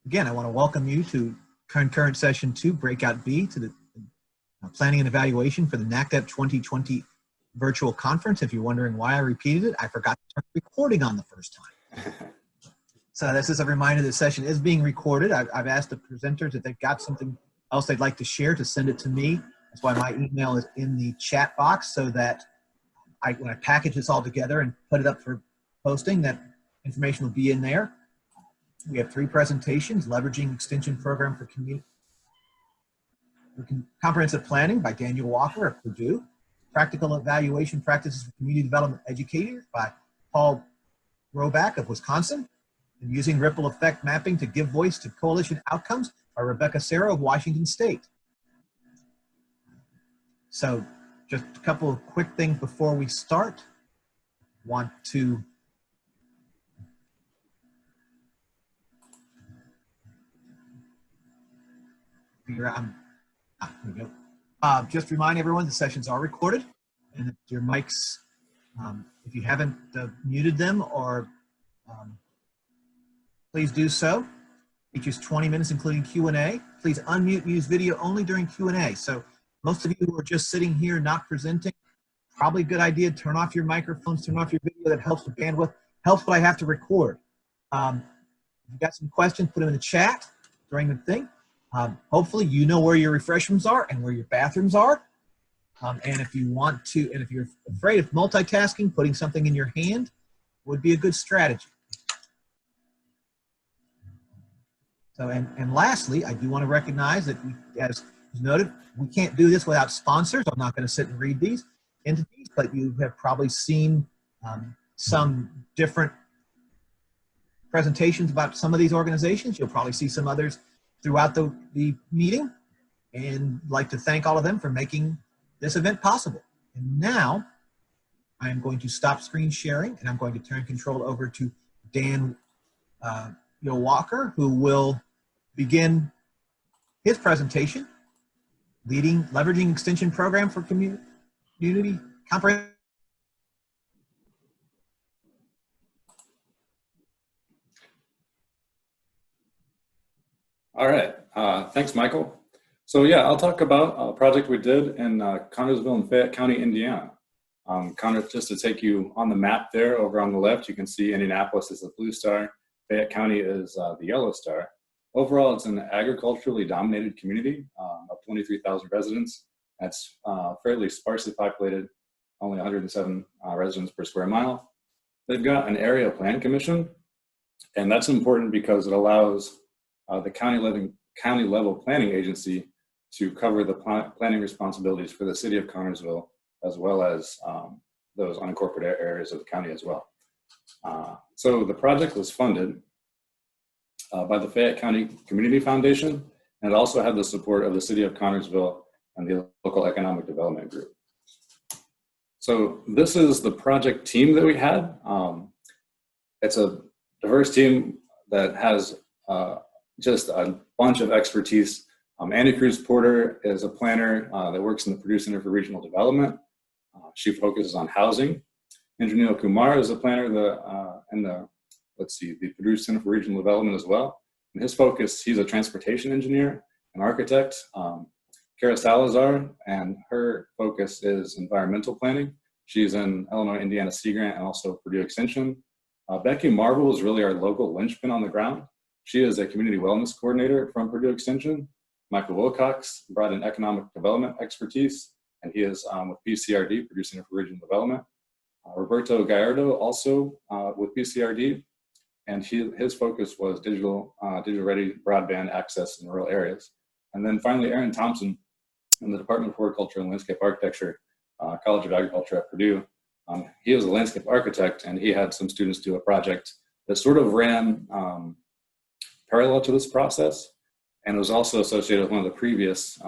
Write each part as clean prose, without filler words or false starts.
Again, I want to welcome you to Concurrent Session 2, Breakout B, to the Planning and Evaluation for the NACDEP 2020 Virtual Conference. If you're wondering why I repeated it, I forgot to turn recording on the first time. So this is a reminder the session is being recorded. I've asked the presenters if they've got something else they'd like to share to send it to me. That's why my email is in the chat box, so that when I package this all together and put it up for posting, that information will be in there. We have 3 presentations: Leveraging Extension Program for Comprehensive Planning by Daniel Walker of Purdue, Practical Evaluation Practices for Community Development Educators by Paul Roback of Wisconsin, and Using Ripple Effect Mapping to Give Voice to Coalition Outcomes by Rebecca Serra of Washington State. So just a couple of quick things before we start. Want to figure out, here we go. Just remind everyone the sessions are recorded, and if your mics, if you haven't muted them, or please do so. Each is 20 minutes, including Q&A. Please unmute and use video only during Q&A. So most of you who are just sitting here not presenting, probably a good idea to turn off your microphones, turn off your video. That helps the bandwidth, helps what I have to record. If you've got some questions, put them in the chat during the thing. Hopefully you know where your refreshments are and where your bathrooms are. And if you want to, and if you're afraid of multitasking, putting something in your hand would be a good strategy. So, and lastly, I do want to recognize that, as noted, we can't do this without sponsors. I'm not going to sit and read these entities, but you have probably seen some different presentations about some of these organizations. You'll probably see some others throughout the meeting, and I'd like to thank all of them for making this event possible. And now I am going to stop screen sharing, and I'm going to turn control over to Dan Walker, who will begin his presentation, Leveraging Extension Program for Community Comprehensive. All right, thanks, Michael. So yeah, I'll talk about a project we did in Connersville and Fayette County, Indiana. Just to take you on the map there, over on the left, you can see Indianapolis is the blue star, Fayette County is the yellow star. Overall, it's an agriculturally dominated community of 23,000 residents. That's fairly sparsely populated, only 107 residents per square mile. They've got an area plan commission, and that's important because it allows the county level planning agency to cover the planning responsibilities for the city of Connersville, as well as those unincorporated areas of the county as well. So the project was funded by the Fayette County Community Foundation, and it also had the support of the city of Connersville and the local economic development group. So this is the project team that we had. It's a diverse team that has just a bunch of expertise. Andy Cruz-Porter is a planner that works in the Purdue Center for Regional Development. She focuses on housing. Indranil Kumar is a planner in the Purdue Center for Regional Development as well. And his focus, he's a transportation engineer, an architect. Kara Salazar, and her focus is environmental planning. She's in Illinois, Indiana Sea Grant, and also Purdue Extension. Becky Marvel is really our local linchpin on the ground. She is a community wellness coordinator from Purdue Extension. Michael Wilcox brought in economic development expertise, and he is with PCRD, Purdue Center for Regional Development. Roberto Gallardo, also with PCRD, and his focus was digital-ready broadband access in rural areas. And then finally, Aaron Thompson in the Department of Horticulture and Landscape Architecture, College of Agriculture at Purdue. He was a landscape architect, and he had some students do a project that sort of ran parallel to this process, and it was also associated with one of the previous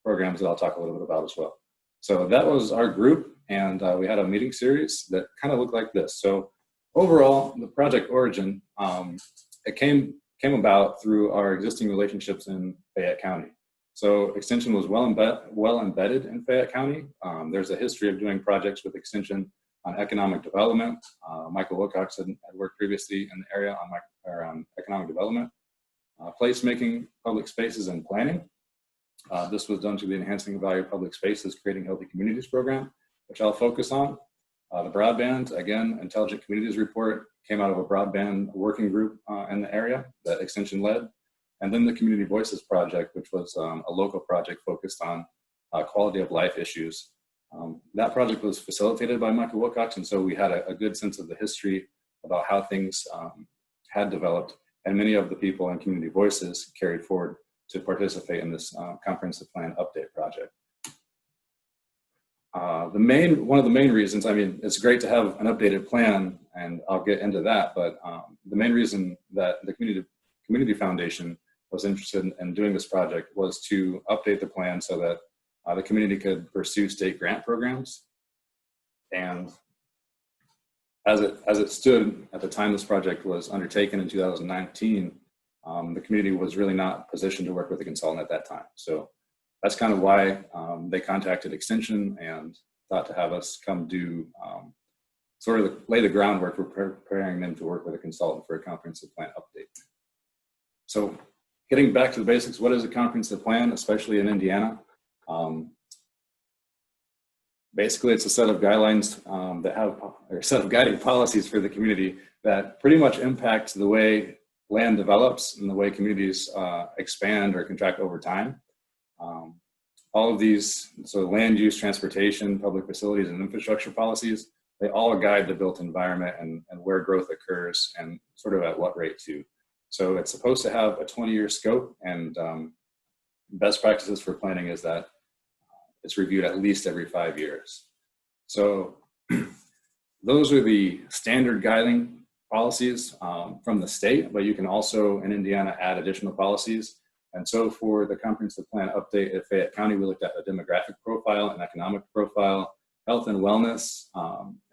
programs that I'll talk a little bit about as well. So that was our group, and we had a meeting series that kind of looked like this. So overall, the project origin, it came about through our existing relationships in Fayette County. So Extension was well embedded in Fayette County. There's a history of doing projects with Extension on economic development. Michael Wilcox had worked previously in the area on economic development. placemaking, public spaces, and planning. This was done through the Enhancing the Value of Public Spaces, Creating Healthy Communities program, which I'll focus on. The broadband, again, Intelligent Communities report came out of a broadband working group in the area that Extension led. And then the Community Voices project, which was a local project focused on quality of life issues. That project was facilitated by Michael Wilcox, and so we had a good sense of the history about how things had developed, and many of the people in Community Voices carried forward to participate in this comprehensive plan update project. One of the main reasons, I mean, it's great to have an updated plan, and I'll get into that, but the main reason that the Community Foundation was interested in doing this project was to update the plan so that the community could pursue state grant programs. And as it stood at the time this project was undertaken in 2019, the community was really not positioned to work with a consultant at that time. So that's kind of why they contacted Extension and thought to have us come do sort of lay the groundwork for preparing them to work with a consultant for a comprehensive plan update. So getting back to the basics, what is a comprehensive plan, especially in Indiana? Basically, it's a set of guidelines or a set of guiding policies for the community that pretty much impact the way land develops and the way communities expand or contract over time. All of these, so land use, transportation, public facilities, and infrastructure policies, they all guide the built environment and where growth occurs and sort of at what rate too. So it's supposed to have a 20-year scope, and best practices for planning is that it's reviewed at least every 5 years. So those are the standard guiding policies from the state, but you can also in Indiana add additional policies. And so for the comprehensive plan update at Fayette County, we looked at a demographic profile, an economic profile, health and wellness,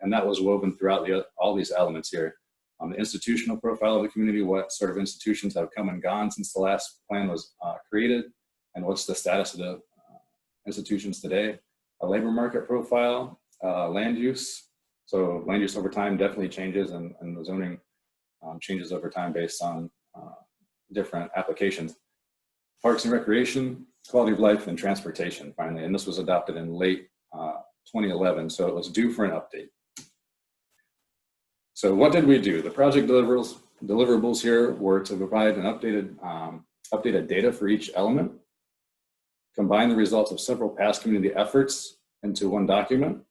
and that was woven throughout all these elements here. The institutional profile of the community, what sort of institutions have come and gone since the last plan was created, and what's the status of the institutions today. A labor market profile, land use. So land use over time definitely changes, and the zoning changes over time based on different applications. Parks and recreation, quality of life, and transportation finally. And this was adopted in late 2011, so it was due for an update. So what did we do? The project deliverables here were to provide an updated data for each element, combine the results of several past community efforts into one document,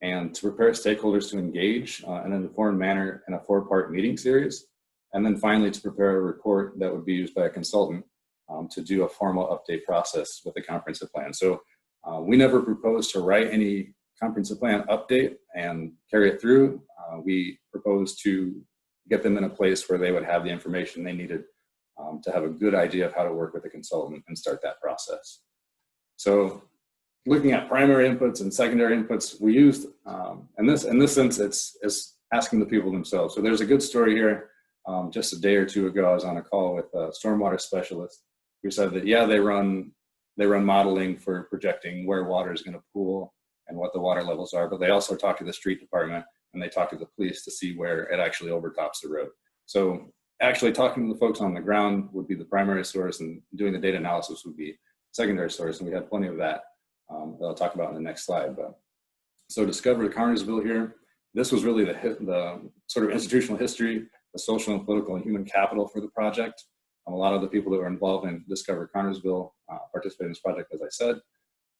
and to prepare stakeholders to engage in an informed manner in a 4-part meeting series, and then finally to prepare a report that would be used by a consultant to do a formal update process with the comprehensive plan. So we never proposed to write any comprehensive plan update and carry it through. We proposed to get them in a place where they would have the information they needed to have a good idea of how to work with a consultant and start that process. So looking at primary inputs and secondary inputs, we used, in this sense, it's asking the people themselves. So there's a good story here. Just a day or two ago, I was on a call with a stormwater specialist who said that, yeah, they run modeling for projecting where water is going to pool and what the water levels are, but they also talk to the street department and they talk to the police to see where it actually overtops the road. So actually talking to the folks on the ground would be the primary source, and doing the data analysis would be secondary source, and we had plenty of that that I'll talk about in the next slide. But so Discover Connersville here, this was really the sort of institutional history, the social and political and human capital for the project. A lot of the people that were involved in Discover Connersville participated in this project, as I said.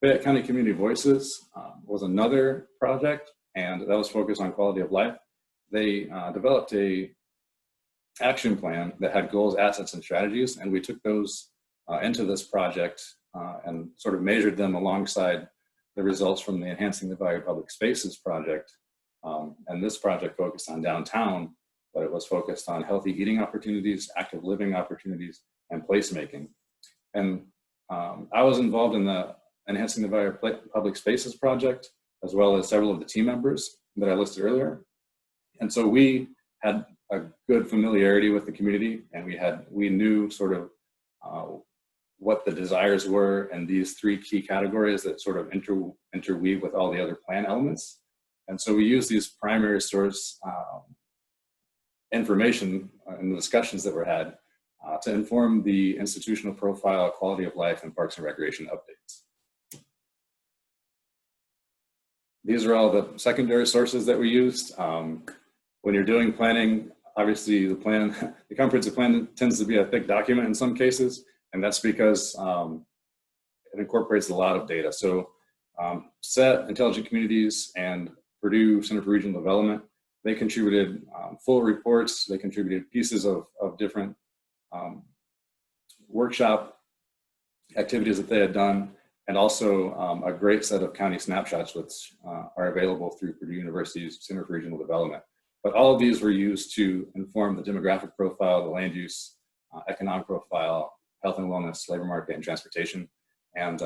Fayette County Community Voices was another project, and that was focused on quality of life. They developed a action plan that had goals, assets, and strategies, and we took those into this project and sort of measured them alongside the results from the Enhancing the Value of Public Spaces project. And this project focused on downtown, but it was focused on healthy eating opportunities, active living opportunities, and placemaking. And I was involved in the Enhancing the Value of Public Spaces project, as well as several of the team members that I listed earlier. And so we had a good familiarity with the community, and we knew sort of what the desires were in these 3 key categories that sort of interweave with all the other plan elements. And so we use these primary source information in the discussions that were had to inform the institutional profile, quality of life, and parks and recreation updates. These are all the secondary sources that we used. When you're doing planning, obviously the comprehensive plan tends to be a thick document in some cases, and that's because it incorporates a lot of data. So SET, Intelligent Communities, and Purdue Center for Regional Development, they contributed full reports, they contributed pieces of different workshop activities that they had done, and also a great set of county snapshots which are available through Purdue University's Center for Regional Development. But all of these were used to inform the demographic profile, the land use, economic profile, health and wellness, labor market, and transportation. And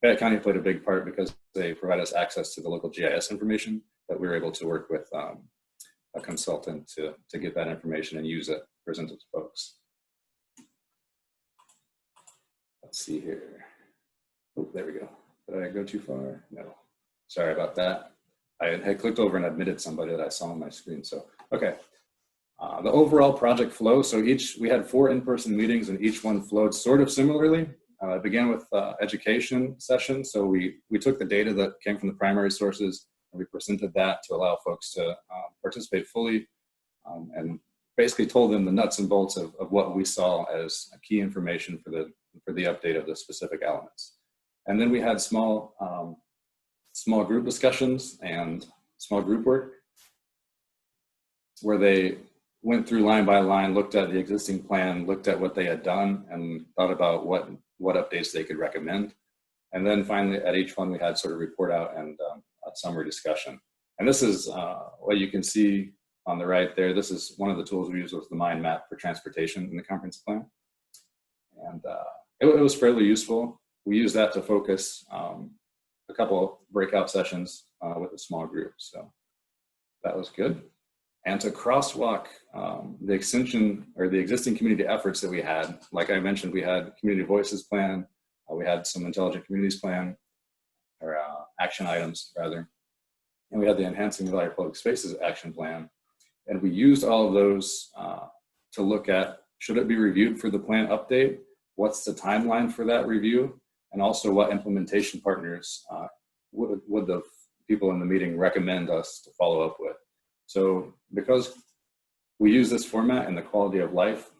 Fayette County played a big part because they provide us access to the local GIS information that we were able to work with a consultant to get that information and use it, present it to folks. Let's see here. Oh, there we go. Did I go too far? No. Sorry about that. I had clicked over and admitted somebody that I saw on my screen. So, okay. The overall project flow. So we had 4 in-person meetings, and each one flowed sort of similarly. It began with education sessions. So we took the data that came from the primary sources and we presented that to allow folks to participate fully, and basically told them the nuts and bolts of what we saw as key information for the update of the specific elements. And then we had small group discussions and small group work where they went through line by line, looked at the existing plan, looked at what they had done, and thought about what updates they could recommend. And then finally at each one we had sort of report out and a summary discussion. And this is what you can see on the right there. This is one of the tools we used, was the mind map for transportation in the comprehensive plan. And it was fairly useful. We used that to focus a couple breakout sessions with a small group. So that was good. And to crosswalk the extension or the existing community efforts that we had, like I mentioned, we had community voices plan, we had some intelligent communities plan, or action items rather, and we had the enhancing the value of public spaces action plan. And we used all of those to look at, should it be reviewed for the plan update? What's the timeline for that review? And also what implementation partners would the people in the meeting recommend us to follow up with? So because we use this format in the quality of life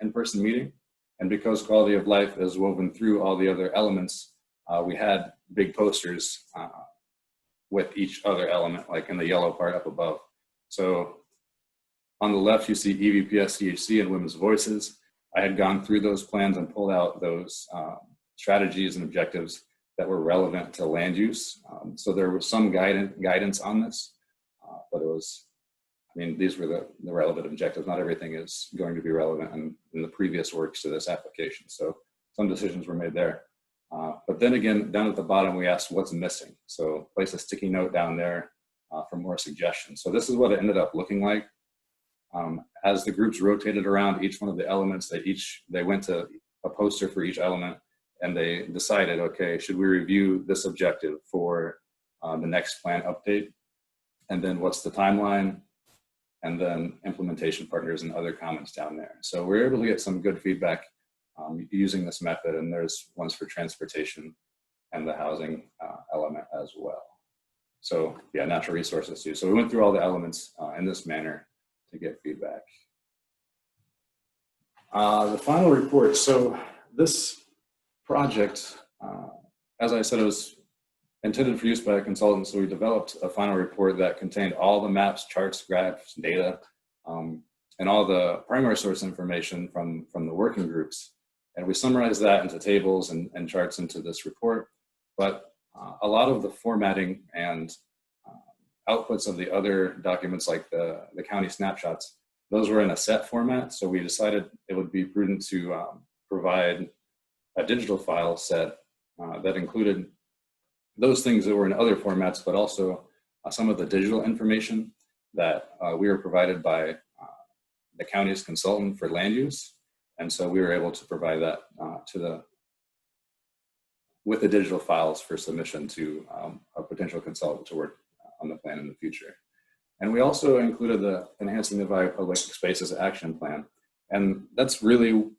in-person meeting, and because quality of life is woven through all the other elements, we had big posters with each other element, like in the yellow part up above. So on the left, you see EVPS, CHC, and women's voices. I had gone through those plans and pulled out those strategies and objectives that were relevant to land use. So there was some guidance on this. But it was, I mean, these were the relevant objectives. Not everything is going to be relevant in the previous works to this application. So some decisions were made there. But then again, down at the bottom, we asked what's missing. So place a sticky note down there for more suggestions. So this is what it ended up looking like. As the groups rotated around each one of the elements, they went to a poster for each element, and they decided, okay, should we review this objective for the next plan update? And then what's the timeline, and then implementation partners and other comments down there. So we're able to get some good feedback using this method, and there's ones for transportation and the housing element as well. So yeah, natural resources too. So we went through all the elements in this manner to get feedback. The final report. So this project, as I said, it was intended for use by a consultant, so we developed a final report that contained all the maps, charts, graphs, data, and all the primary source information from the working groups. And we summarized that into tables and charts into this report. But a lot of the formatting and outputs of the other documents, like the county snapshots, those were in a set format. So we decided it would be prudent to provide a digital file set that included those things that were in other formats, but also some of the digital information that we were provided by the county's consultant for land use. And so we were able to provide that with the digital files for submission to a potential consultant to work on the plan in the future. And we also included the Enhancing the Value of Public Spaces Action Plan. And that's really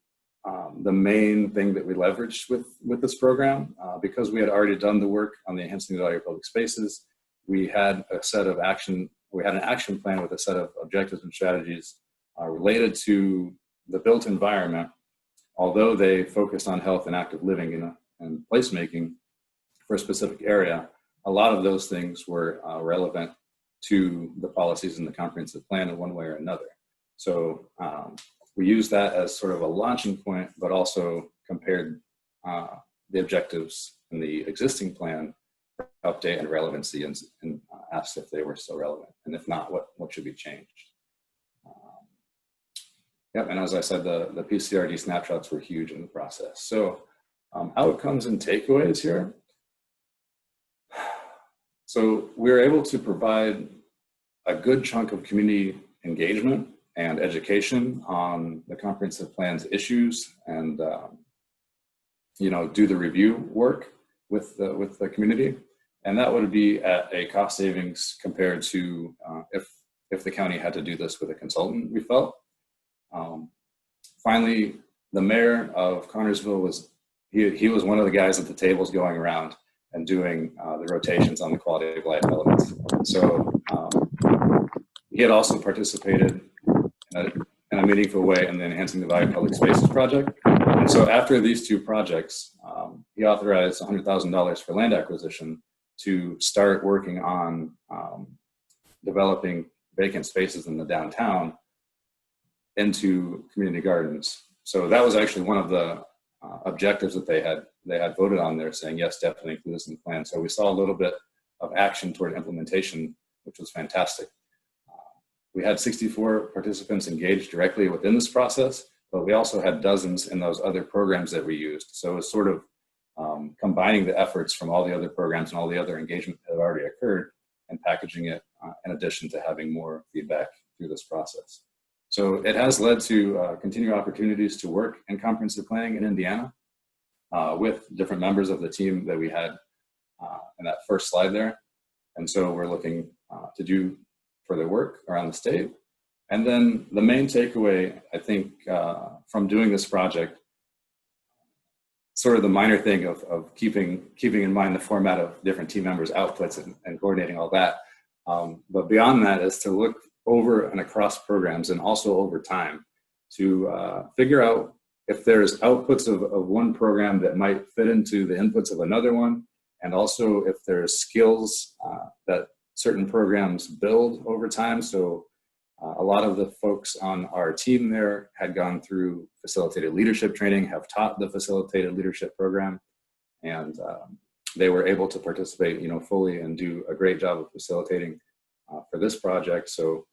the main thing that we leveraged with this program. Because we had already done the work on the enhancing the value of public spaces, we had an action plan with a set of objectives and strategies related to the built environment. Although they focused on health and active living and placemaking for a specific area, a lot of those things were relevant to the policies in the comprehensive plan in one way or another. So we used that as sort of a launching point, but also compared the objectives in the existing plan for update and relevancy, and asked if they were still relevant, and if not, what should be changed. Yep, and as I said, the PCRD snapshots were huge in the process. So outcomes and takeaways here. So we were able to provide a good chunk of community engagement and education on the comprehensive plan's issues, and do the review work with the community, and that would be at a cost savings compared to if the county had to do this with a consultant, we felt. Finally, the mayor of Connersville he was one of the guys at the tables going around and doing the rotations on the quality of life elements. So he had also participated in a meaningful way in the Enhancing the Value of Public Spaces project. And so after these two projects, he authorized $100,000 for land acquisition to start working on developing vacant spaces in the downtown into community gardens. So that was actually one of the objectives that they had voted on there, saying yes, definitely include this in the plan. So we saw a little bit of action toward implementation, which was fantastic. We had 64 participants engaged directly within this process, but we also had dozens in those other programs that we used. So it was sort of combining the efforts from all the other programs and all the other engagement that had already occurred and packaging it in addition to having more feedback through this process. So it has led to continued opportunities to work in comprehensive planning in Indiana with different members of the team that we had in that first slide there. And so we're looking to do further work around the state. And then the main takeaway, I think, from doing this project, sort of the minor thing of keeping in mind the format of different team members' outputs and coordinating all that. But beyond that is to look over and across programs and also over time to figure out if there's outputs of one program that might fit into the inputs of another one, and also if there's skills that certain programs build over time. So a lot of the folks on our team there had gone through facilitated leadership training, have taught the facilitated leadership program, and they were able to participate, fully and do a great job of facilitating for this project. So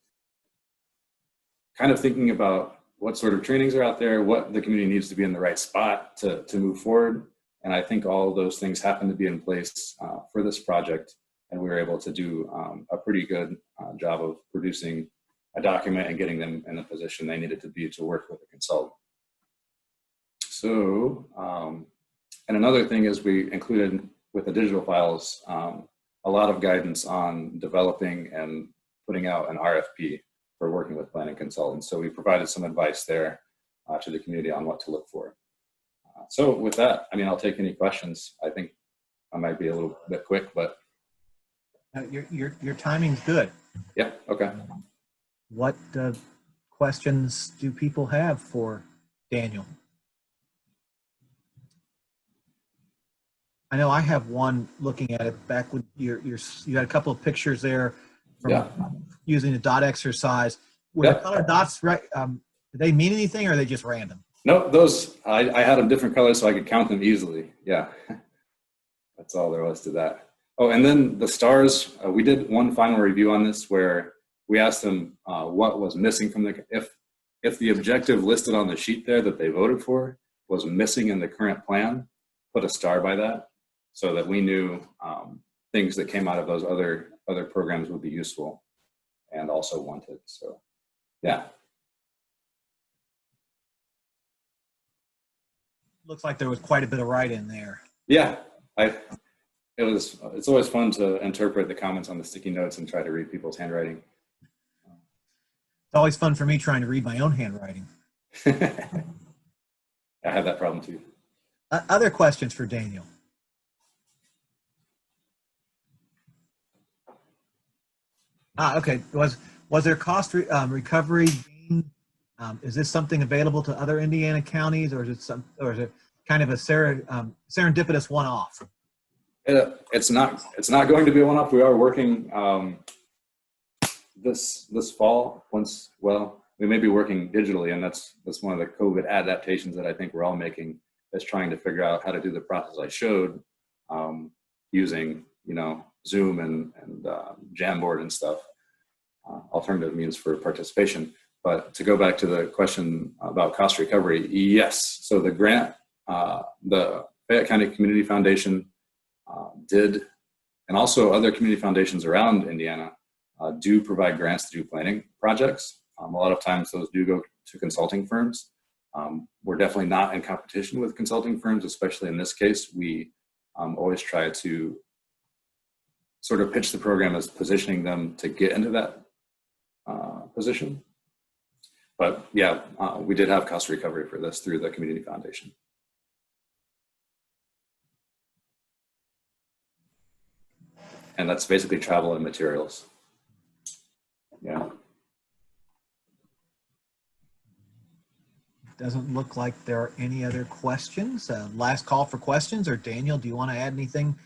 kind of thinking about what sort of trainings are out there, what the community needs to be in the right spot to move forward. And I think all of those things happen to be in place for this project. And we were able to do a pretty good job of producing a document and getting them in the position they needed to be to work with a consultant. So, and another thing is we included with the digital files, a lot of guidance on developing and putting out an RFP for working with planning consultants. So we provided some advice there to the community on what to look for. So with that, I'll take any questions. I think I might be a little bit quick, but. Your timing's good. Yeah, okay. What questions do people have for Daniel? I know I have one looking at it back with you had a couple of pictures there from using the dot exercise. Were the color dots right? Do they mean anything, or are they just random? No, those, I had them different colors so I could count them easily. Yeah, that's all there was to that. Oh, and then the stars, we did one final review on this where we asked them what was missing from if the objective listed on the sheet there that they voted for was missing in the current plan, put a star by that so that we knew things that came out of those other programs would be useful and also wanted. So, yeah. Looks like there was quite a bit of write-in there. Yeah, it's always fun to interpret the comments on the sticky notes and try to read people's handwriting. It's always fun for me trying to read my own handwriting. I have that problem too. Other questions for Daniel? Okay. Was there cost recovery? Is this something available to other Indiana counties, or is it kind of a serendipitous one-off? It's not going to be a one-off. We are working this fall. We may be working digitally, and that's one of the COVID adaptations that I think we're all making, is trying to figure out how to do the process I showed, using Zoom and Jamboard and stuff, alternative means for participation. But to go back to the question about cost recovery, yes. So the grant, the Fayette County Community Foundation did, and also other community foundations around Indiana do provide grants to do planning projects. A lot of times those do go to consulting firms. We're definitely not in competition with consulting firms, especially in this case. We always try to sort of pitch the program as positioning them to get into that position. But yeah, we did have cost recovery for this through the community foundation. And that's basically travel and materials. Yeah. Doesn't look like there are any other questions. Last call for questions. Or Daniel, do you want to add anything?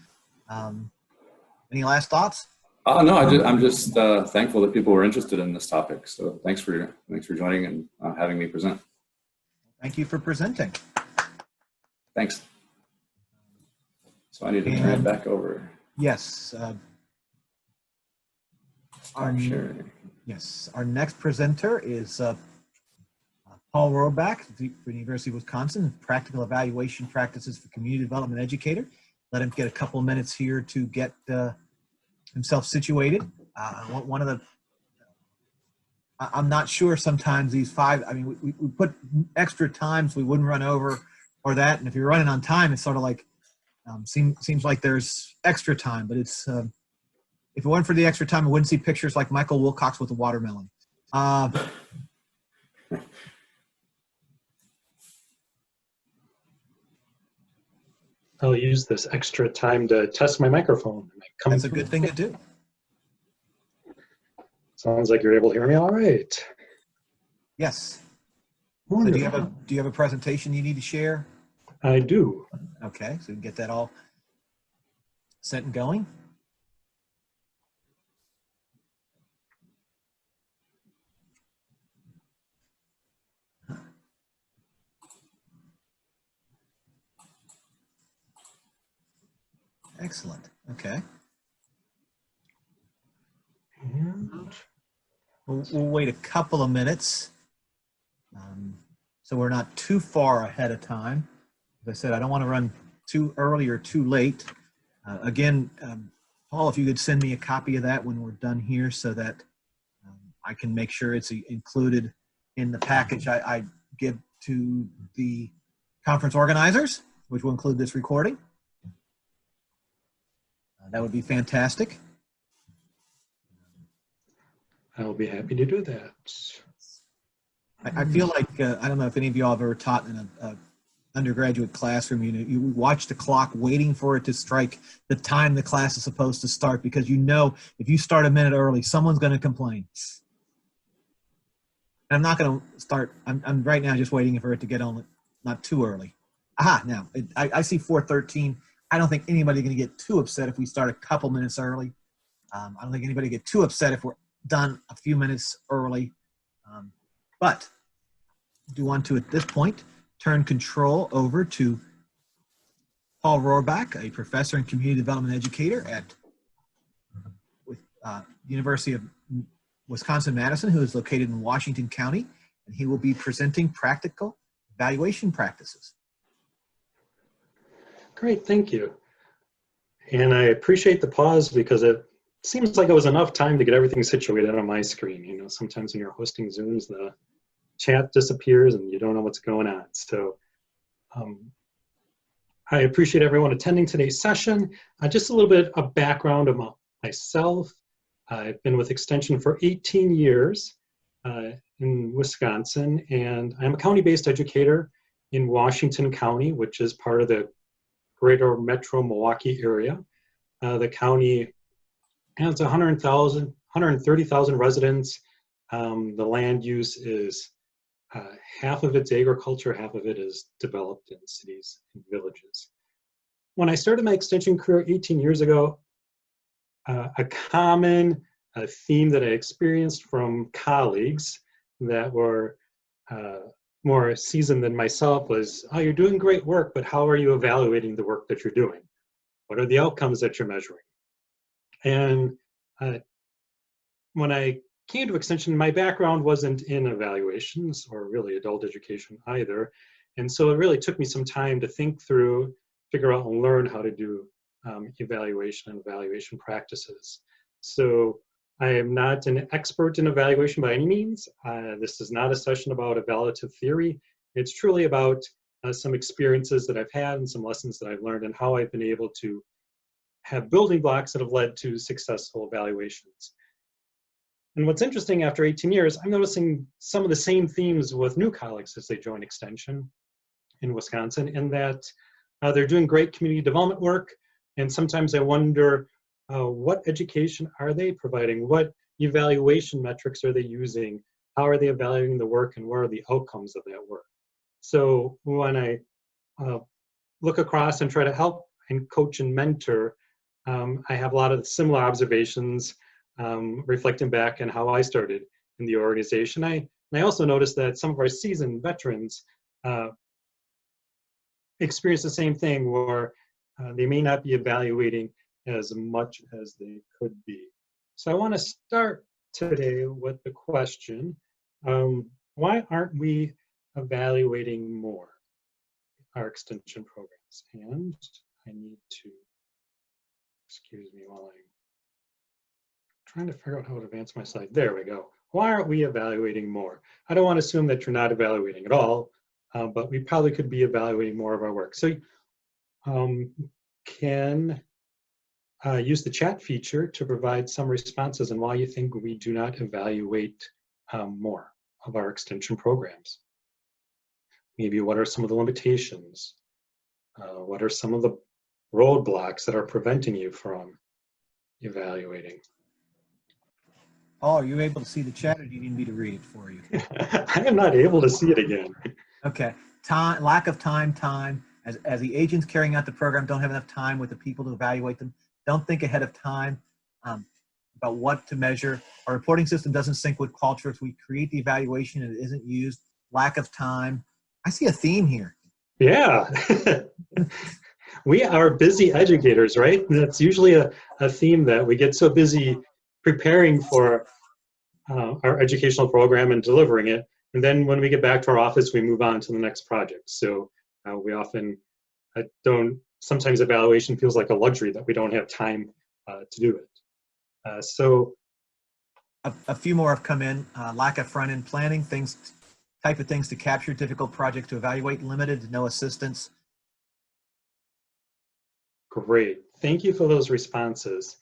Any last thoughts? No, I'm just thankful that people were interested in this topic. So thanks for joining and having me present. Thank you for presenting. Thanks. So I need to turn it back over. Yes. Yes. Our next presenter is Paul Rohrbach from the University of Wisconsin, Practical Evaluation Practices for Community Development Educator. Let him get a couple of minutes here to get himself situated. I'm not sure sometimes these we put extra times we wouldn't run over or that. And if you're running on time, it's sort of like, seems like there's extra time, but it's, if it weren't for the extra time, I wouldn't see pictures like Michael Wilcox with a watermelon. I'll use this extra time to test my microphone. That's a good thing to do. Sounds like you're able to hear me all right. Yes. So do you have a presentation you need to share? I do. Okay, so we can get that all set and going. Excellent. Okay. And We'll wait a couple of minutes, so we're not too far ahead of time. As I said, I don't want to run too early or too late. Again, Paul, if you could send me a copy of that when we're done here, so that I can make sure it's included in the package I give to the conference organizers, which will include this recording. That would be fantastic. I'll be happy to do that. I feel like, I don't know if any of you all have ever taught in an undergraduate classroom. You watch the clock waiting for it to strike the time the class is supposed to start, because if you start a minute early, someone's going to complain. And I'm not going to start, I'm right now just waiting for it to get on, not too early. Aha, now, I see 4:13. I don't think anybody's going to get too upset if we start a couple minutes early. I don't think anybody get too upset if we're done a few minutes early. But I do want to, at this point, turn control over to Paul Rohrbach, a professor and community development educator at University of Wisconsin-Madison, who is located in Washington County, and he will be presenting practical evaluation practices. Great, thank you. And I appreciate the pause, because it seems like it was enough time to get everything situated on my screen. Sometimes when you're hosting Zooms, the chat disappears and you don't know what's going on. So I appreciate everyone attending today's session. Just a little bit of background about myself. I've been with Extension for 18 years. In in Wisconsin, and I'm a county-based educator in Washington County, which is part of the greater metro Milwaukee area. The county has 130,000 residents. The land use is half of it's agriculture, half of it is developed in cities and villages. When I started my extension career 18 years ago, a common theme that I experienced from colleagues that were more seasoned than myself was, oh, you're doing great work, but how are you evaluating the work that you're doing? What are the outcomes that you're measuring? And when I came to Extension, my background wasn't in evaluations or really adult education either. And so it really took me some time to think through, figure out and learn how to do evaluation and evaluation practices. So I am not an expert in evaluation by any means. This is not a session about evaluative theory. It's truly about some experiences that I've had and some lessons that I've learned and how I've been able to have building blocks that have led to successful evaluations. And what's interesting, after 18 years, I'm noticing some of the same themes with new colleagues as they join Extension in Wisconsin, in that they're doing great community development work. And sometimes I wonder, what education are they providing? What evaluation metrics are they using? How are they evaluating the work, and what are the outcomes of that work? So when I look across and try to help and coach and mentor, I have a lot of similar observations, reflecting back on how I started in the organization. I also noticed that some of our seasoned veterans experience the same thing, where they may not be evaluating as much as they could be. So I want to start today with the question, why aren't we evaluating more our extension programs? And I need to, excuse me while I'm trying to figure out how to advance my slide. There we go. Why aren't we evaluating more? I don't want to assume that you're not evaluating at all, but we probably could be evaluating more of our work. So can use the chat feature to provide some responses on why you think we do not evaluate more of our extension programs. Maybe what are some of the limitations? What are some of the roadblocks that are preventing you from evaluating? Oh, are you able to see the chat, or do you need me to read it for you? I am not able to see it again. Okay. Time, lack of time. As the agents carrying out the program don't have enough time with the people to evaluate them, don't think ahead of time about what to measure. Our reporting system doesn't sync with culture. If we create the evaluation and it isn't used, lack of time. I see a theme here. Yeah. We are busy educators, right? That's usually a theme, that we get so busy preparing for our educational program and delivering it. And then when we get back to our office, we move on to the next project. So we often sometimes evaluation feels like a luxury, that we don't have time to do it. So a few more have come in. Lack of front-end planning, type of things to capture difficult projects to evaluate, limited to no assistance. Great, thank you for those responses.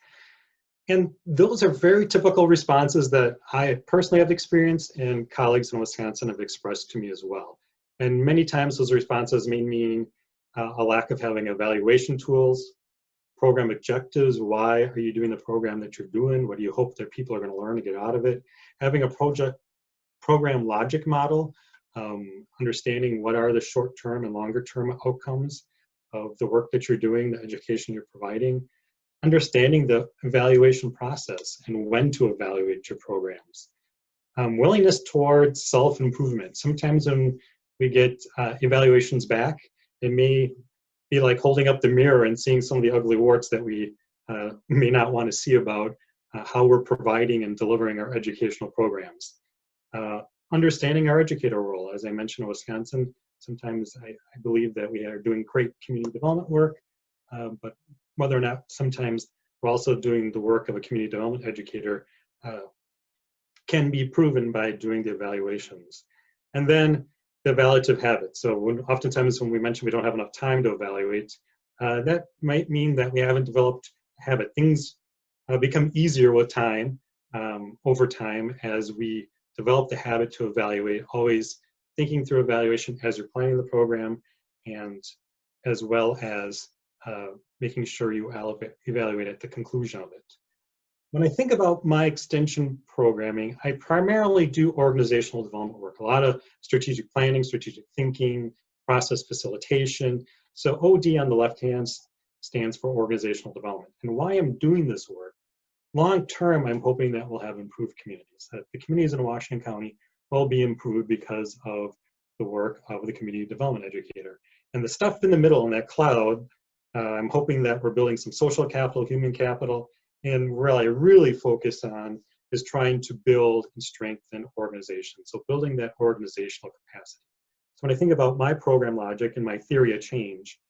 And those are very typical responses that I personally have experienced, and colleagues in Wisconsin have expressed to me as well. And many times those responses may mean a lack of having evaluation tools, program objectives. Why are you doing the program that you're doing? What do you hope that people are going to learn to get out of it? Having a program logic model, understanding what are the short-term and longer-term outcomes of the work that you're doing, the education you're providing, understanding the evaluation process and when to evaluate your programs. Willingness towards self-improvement. Sometimes when we get evaluations back, it may be like holding up the mirror and seeing some of the ugly warts that we may not want to see about how we're providing and delivering our educational programs. Understanding our educator role. As I mentioned in Wisconsin, sometimes I believe that we are doing great community development work, but whether or not sometimes we're also doing the work of a community development educator can be proven by doing the evaluations. And then the evaluative habits. So oftentimes when we mention we don't have enough time to evaluate, that might mean that we haven't developed a habit. Things become easier with time, over time, as we develop the habit to evaluate, always thinking through evaluation as you're planning the program, and as well as making sure you evaluate at the conclusion of it. When I think about my extension programming, I primarily do organizational development work, a lot of strategic planning, strategic thinking, process facilitation. So OD on the left hand stands for organizational development. And why I'm doing this work, long term, I'm hoping that we'll have improved communities, that the communities in Washington County will be improved because of the work of the community development educator. And the stuff in the middle in that cloud, I'm hoping that we're building some social capital, human capital, and what I really focus on is trying to build and strengthen organizations. So building that organizational capacity. So when I think about my program logic and my theory of change,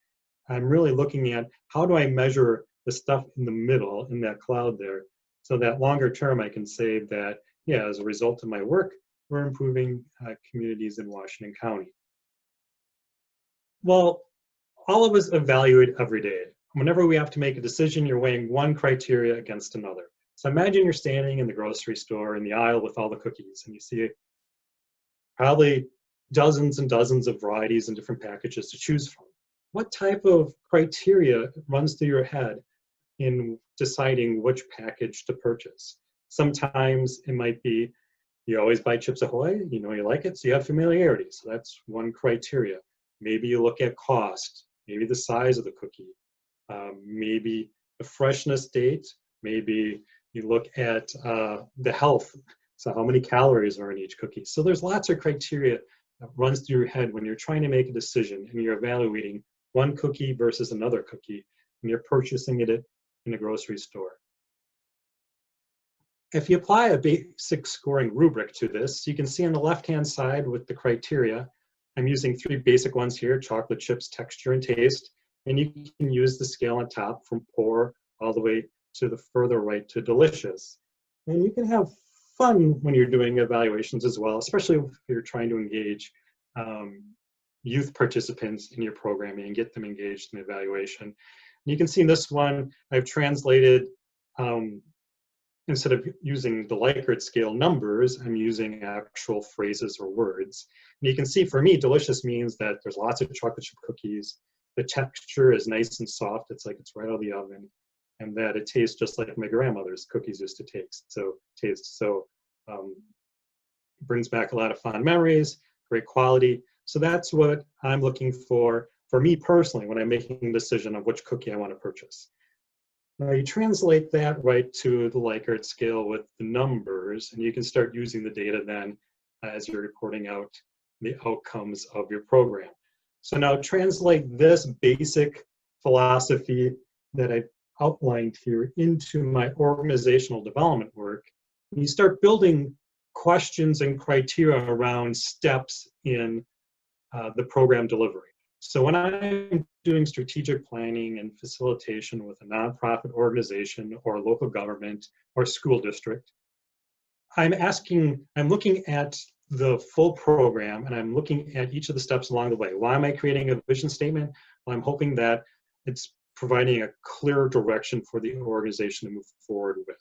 I'm really looking at how do I measure the stuff in the middle in that cloud there, so that longer term I can say that, yeah, as a result of my work, we're improving communities in Washington County. Well, all of us evaluate every day. Whenever we have to make a decision, you're weighing one criteria against another. So imagine you're standing in the grocery store in the aisle with all the cookies, and you see probably dozens and dozens of varieties and different packages to choose from. What type of criteria runs through your head in deciding which package to purchase? Sometimes it might be you always buy Chips Ahoy, you know you like it, so you have familiarity. So that's one criteria. Maybe you look at cost, maybe the size of the cookie, maybe the freshness date, maybe you look at the health, so how many calories are in each cookie. So there's lots of criteria that runs through your head when you're trying to make a decision and you're evaluating one cookie versus another cookie and you're purchasing it in a grocery store. If you apply a basic scoring rubric to this, you can see on the left-hand side with the criteria, I'm using 3 basic ones here: chocolate chips, texture, and taste. And you can use the scale on top from poor all the way to the further right to delicious. And you can have fun when you're doing evaluations as well, especially if you're trying to engage youth participants in your programming and get them engaged in evaluation. And you can see in this one, I've translated, instead of using the Likert scale numbers, I'm using actual phrases or words. And you can see for me, delicious means that there's lots of chocolate chip cookies. The texture is nice and soft. It's like it's right out of the oven, and that it tastes just like my grandmother's cookies used to taste. So brings back a lot of fond memories, great quality. So that's what I'm looking for me personally when I'm making a decision of which cookie I want to purchase. Now you translate that right to the Likert scale with the numbers, and you can start using the data then as you're reporting out the outcomes of your program. So now translate this basic philosophy that I outlined here into my organizational development work. And you start building questions and criteria around steps in the program delivery. So when I'm doing strategic planning and facilitation with a nonprofit organization or local government or school district, I'm looking at the full program, and I'm looking at each of the steps along the way. Why am I creating a vision statement? Well, I'm hoping that it's providing a clear direction for the organization to move forward with.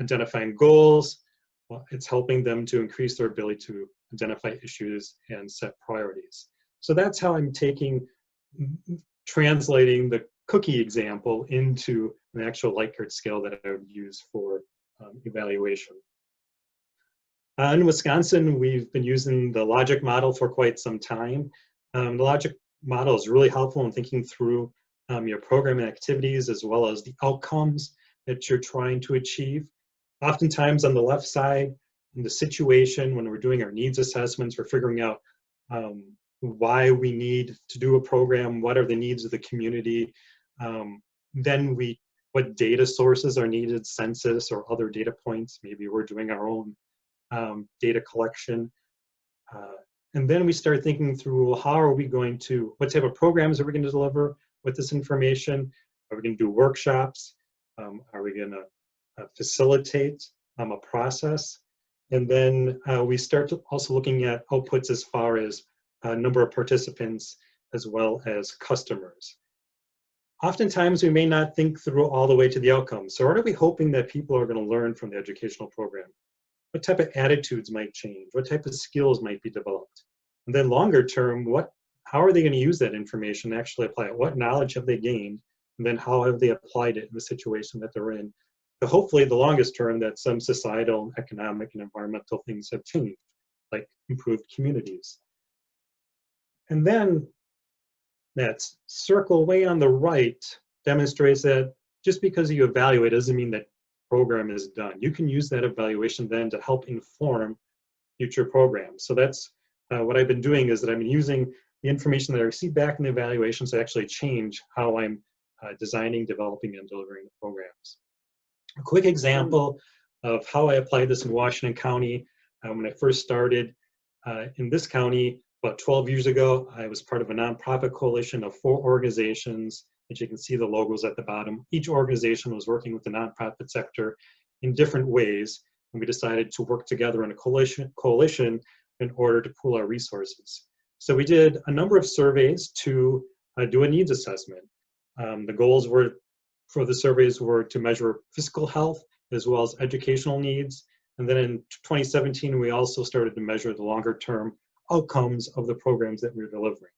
Identifying goals, well, it's helping them to increase their ability to identify issues and set priorities. So that's how I'm translating the cookie example into an actual Likert scale that I would use for evaluation. In Wisconsin, we've been using the logic model for quite some time. The logic model is really helpful in thinking through your programming activities as well as the outcomes that you're trying to achieve. Oftentimes on the left side, in the situation, when we're doing our needs assessments, we're figuring out why we need to do a program, what are the needs of the community, then what data sources are needed, census or other data points. Maybe we're doing our own data collection. And then we start thinking through what type of programs are we going to deliver with this information? Are we going to do workshops? Are we going to facilitate a process? And then we start also looking at outputs as far as number of participants as well as customers. Oftentimes we may not think through all the way to the outcomes. So what are we hoping that people are going to learn from the educational program? what type of attitudes might change, what type of skills might be developed. And then longer term, how are they going to use that information and actually apply it? What knowledge have they gained? And then how have they applied it in the situation that they're in? But hopefully the longest term, that some societal, economic, and environmental things have changed, like improved communities. And then that circle way on the right demonstrates that just because you evaluate doesn't mean that program is done. You can use that evaluation then to help inform future programs. So that's what I've been doing, is that I've been using the information that I receive back in the evaluations to actually change how I'm designing, developing, and delivering the programs. A quick example of how I applied this in Washington County. When I first started in this county about 12 years ago, I was part of a nonprofit coalition of 4 organizations. As you can see the logos at the bottom. Each organization was working with the nonprofit sector in different ways, and we decided to work together in a coalition in order to pool our resources. So we did a number of surveys to do a needs assessment. The goals for the surveys were to measure physical health as well as educational needs. And then in 2017, we also started to measure the longer term outcomes of the programs that we were delivering.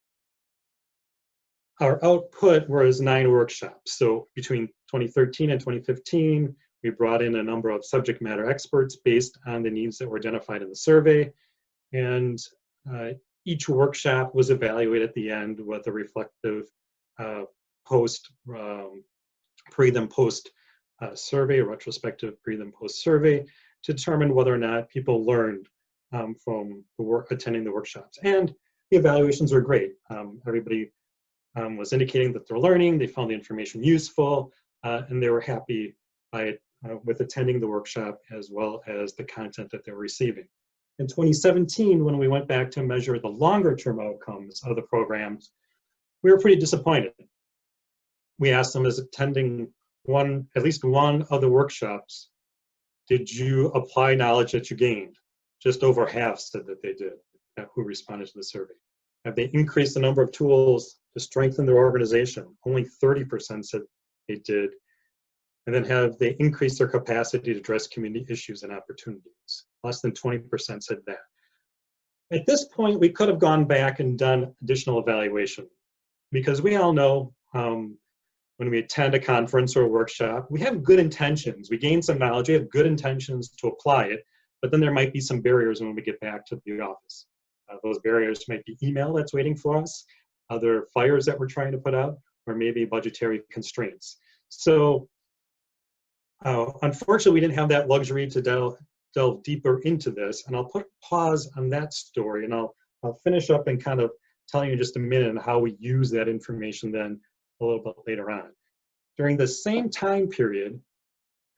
Our output was 9 workshops. So between 2013 and 2015, we brought in a number of subject matter experts based on the needs that were identified in the survey. And each workshop was evaluated at the end with a reflective pre then post survey, a retrospective pre then post survey, to determine whether or not people learned from attending the workshops. And the evaluations were great. Everybody was indicating that they're learning, they found the information useful, and they were happy with attending the workshop as well as the content that they were receiving. In 2017, when we went back to measure the longer term outcomes of the programs, we were pretty disappointed. We asked them, as attending at least one of the workshops, did you apply knowledge that you gained? Just over half said that they did, who responded to the survey. Have they increased the number of tools to strengthen their organization? Only 30% said they did. And then have they increased their capacity to address community issues and opportunities? Less than 20% said that. At this point, we could have gone back and done additional evaluation, because we all know when we attend a conference or a workshop, we have good intentions. We gain some knowledge, we have good intentions to apply it, but then there might be some barriers when we get back to the office. Those barriers might be email that's waiting for us, other fires that we're trying to put out, or maybe budgetary constraints. So unfortunately, we didn't have that luxury to delve deeper into this, and I'll put a pause on that story, and I'll finish up and kind of tell you in just a minute on how we use that information then a little bit later on. During the same time period,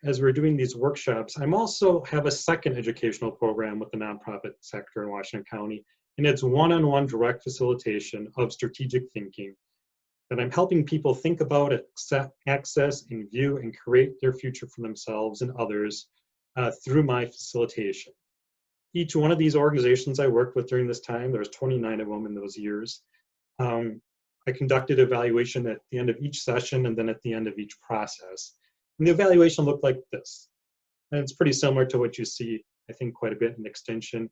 as we're doing these workshops, I'm also have a second educational program with the nonprofit sector in Washington County, and it's one-on-one direct facilitation of strategic thinking that I'm helping people think about, access, and view, and create their future for themselves and others through my facilitation. Each one of these organizations I worked with during this time, there's 29 of them in those years, I conducted evaluation at the end of each session and then at the end of each process. And the evaluation looked like this. And it's pretty similar to what you see, I think, quite a bit in Extension.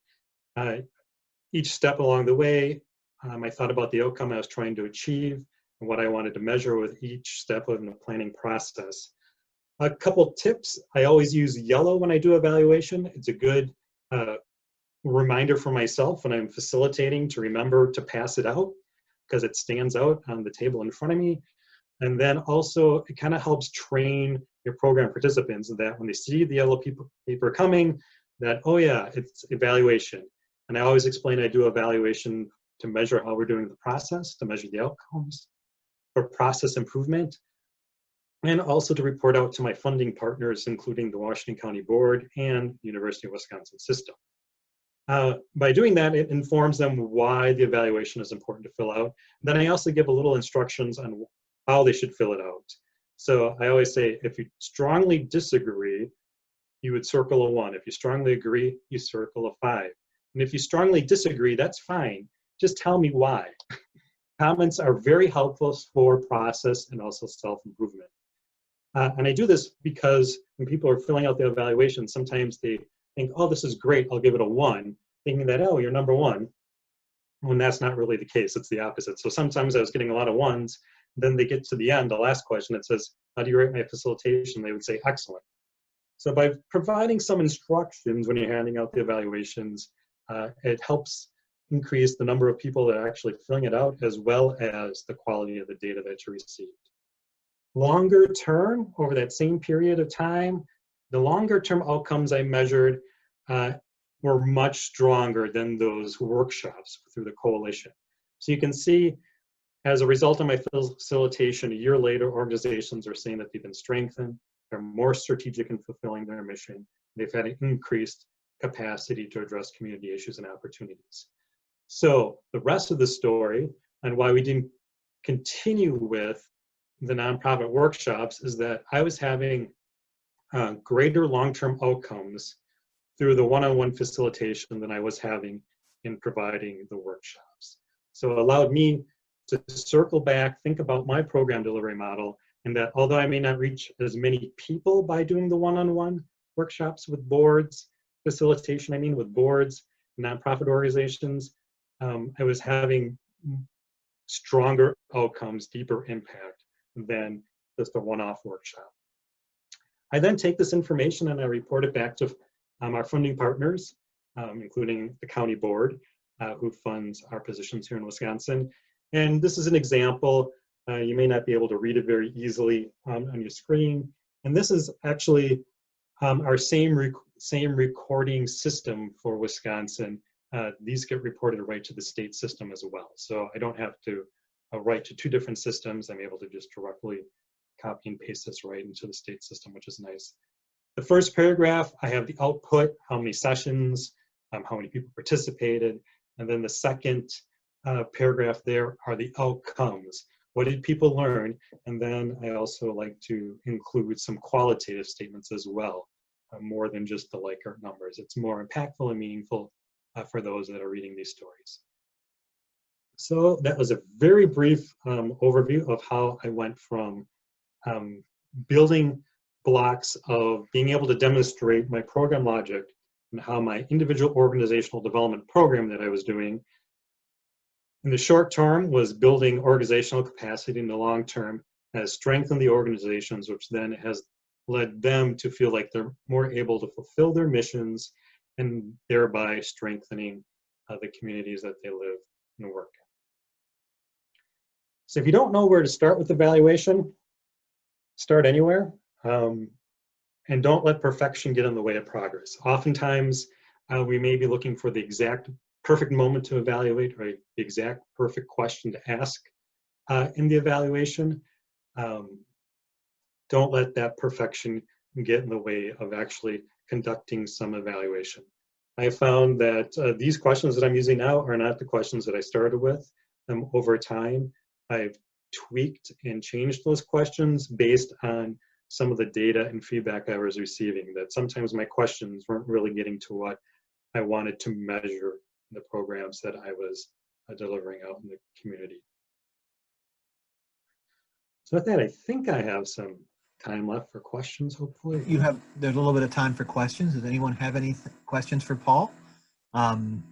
Each step along the way, I thought about the outcome I was trying to achieve and what I wanted to measure with each step of the planning process. A couple tips: I always use yellow when I do evaluation. It's a good reminder for myself when I'm facilitating to remember to pass it out, because it stands out on the table in front of me. And then also, it kind of helps train your program participants that when they see the yellow paper coming, that, oh yeah, it's evaluation. And I always explain I do evaluation to measure how we're doing the process, to measure the outcomes, for process improvement, and also to report out to my funding partners, including the Washington County Board and University of Wisconsin system. By doing that, it informs them why the evaluation is important to fill out. Then I also give a little instructions on how they should fill it out. So I always say, if you strongly disagree, you would circle a 1. If you strongly agree, you circle a 5. And if you strongly disagree, that's fine. Just tell me why. Comments are very helpful for process and also self-improvement. And I do this because when people are filling out the evaluation, sometimes they think, oh, this is great, I'll give it a 1, thinking that, oh, you're number 1, when that's not really the case. It's the opposite. So sometimes I was getting a lot of 1s, then they get to the end, the last question, it says, how do you rate my facilitation? They would say, excellent. So by providing some instructions when you're handing out the evaluations, it helps increase the number of people that are actually filling it out, as well as the quality of the data that you received. Longer term, over that same period of time, the longer term outcomes I measured were much stronger than those workshops through the coalition. So you can see, as a result of my facilitation, a year later, organizations are saying that they've been strengthened, they're more strategic in fulfilling their mission, they've had an increased capacity to address community issues and opportunities. So the rest of the story, and why we didn't continue with the nonprofit workshops, is that I was having greater long-term outcomes through the one-on-one facilitation than I was having in providing the workshops. So it allowed me to circle back, think about my program delivery model, and that although I may not reach as many people by doing the one-on-one workshops with boards, facilitation, I mean, with boards, nonprofit organizations, I was having stronger outcomes, deeper impact than just a one-off workshop. I then take this information and I report it back to our funding partners, including the county board, who funds our positions here in Wisconsin. And this is an example. You may not be able to read it very easily on your screen. And this is actually our same recording system for Wisconsin. These get reported right to the state system as well. So I don't have to write to 2 different systems. I'm able to just directly copy and paste this right into the state system, which is nice. The first paragraph, I have the output, how many sessions, how many people participated. And then the second paragraph there are the outcomes. What did people learn? And then I also like to include some qualitative statements as well, more than just the Likert numbers. It's more impactful and meaningful for those that are reading these stories. So that was a very brief overview of how I went from building blocks of being able to demonstrate my program logic and how my individual organizational development program that I was doing in the short term was building organizational capacity. In the long term has strengthened the organizations, which then has led them to feel like they're more able to fulfill their missions and thereby strengthening the communities that they live and work in. So if you don't know where to start with evaluation, start anywhere. And don't let perfection get in the way of progress. Oftentimes, we may be looking for the exact perfect moment to evaluate, or the exact perfect question to ask in the evaluation. Don't let that perfection get in the way of actually conducting some evaluation. I found that these questions that I'm using now are not the questions that I started with. Over time, I've tweaked and changed those questions based on some of the data and feedback I was receiving, that sometimes my questions weren't really getting to what I wanted to measure in the programs that I was delivering out in the community. So with that, I think I have some time left for questions, hopefully. There's a little bit of time for questions. Does anyone have any questions for Paul? And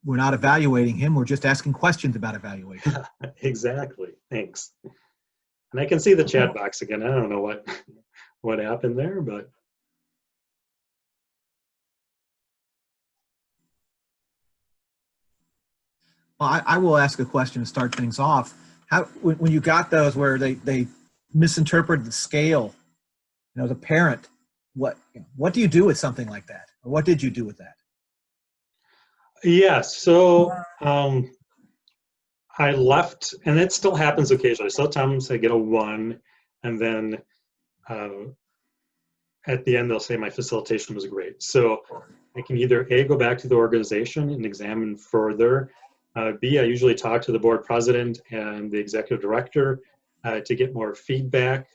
we're not evaluating him, we're just asking questions about evaluation. Exactly, thanks. And I can see the chat box again. I don't know what happened there, but. Well, I will ask a question to start things off. When you got those where they misinterpreted the scale, as a parent, what do you do with something like that? Or what did you do with that? Yes, so I left, and it still happens occasionally. Sometimes I get a 1, and then at the end they'll say my facilitation was great. So I can either A, go back to the organization and examine further. B, I usually talk to the board president and the executive director to get more feedback.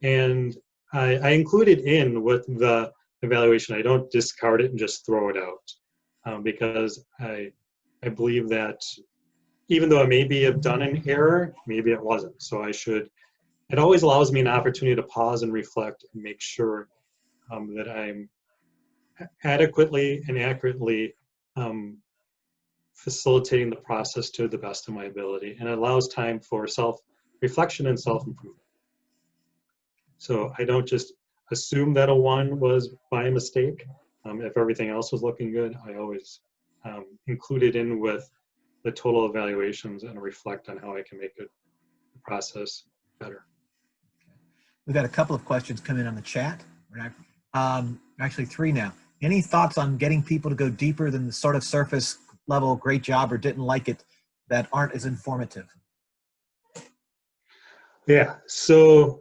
And I include it in with the evaluation. I don't discard it and just throw it out because I believe that even though I maybe have done an error, maybe it wasn't. So it always allows me an opportunity to pause and reflect and make sure that I'm adequately and accurately facilitating the process to the best of my ability, and it allows time for self-reflection and self-improvement. So I don't just assume that a 1 was by mistake. If everything else was looking good, I always include it in with the total evaluations and reflect on how I can make the process better. We've got a couple of questions come in on the chat. Actually 3 now. Any thoughts on getting people to go deeper than the sort of surface level, great job, or didn't like it, that aren't as informative? Yeah, so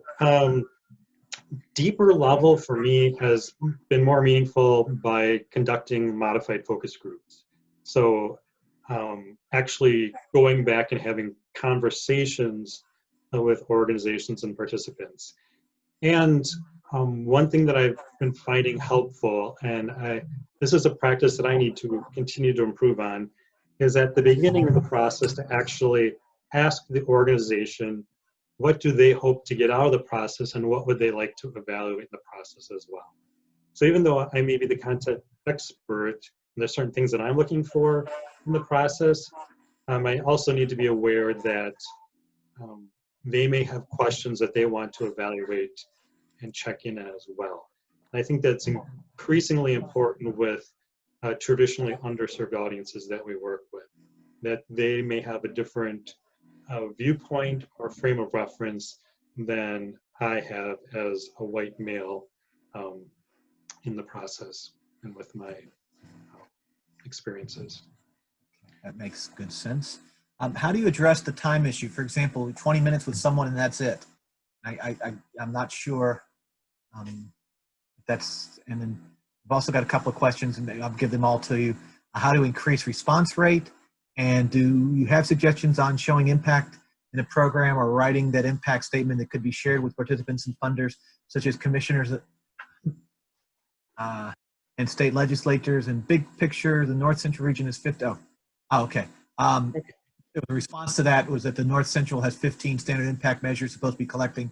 deeper level for me has been more meaningful by conducting modified focus groups. So actually going back and having conversations with organizations and participants. And one thing that I've been finding helpful, and this is a practice that I need to continue to improve on, is at the beginning of the process to actually ask the organization, what do they hope to get out of the process, and what would they like to evaluate in the process as well? So even though I may be the content expert, and there's certain things that I'm looking for in the process, I also need to be aware that they may have questions that they want to evaluate and check in as well. And I think that's increasingly important with traditionally underserved audiences that we work with, that they may have a different viewpoint or frame of reference than I have as a white male in the process and with my experiences. That makes good sense. How do you address the time issue? For example, 20 minutes with someone and that's it. I'm not sure that's, and then I've also got a couple of questions and I'll give them all to you. How to increase response rate, and do you have suggestions on showing impact in a program or writing that impact statement that could be shared with participants and funders, such as commissioners and state legislators? And big picture, the North Central region is 50. Okay. The response to that was that the North Central has 15 standard impact measures supposed to be collecting.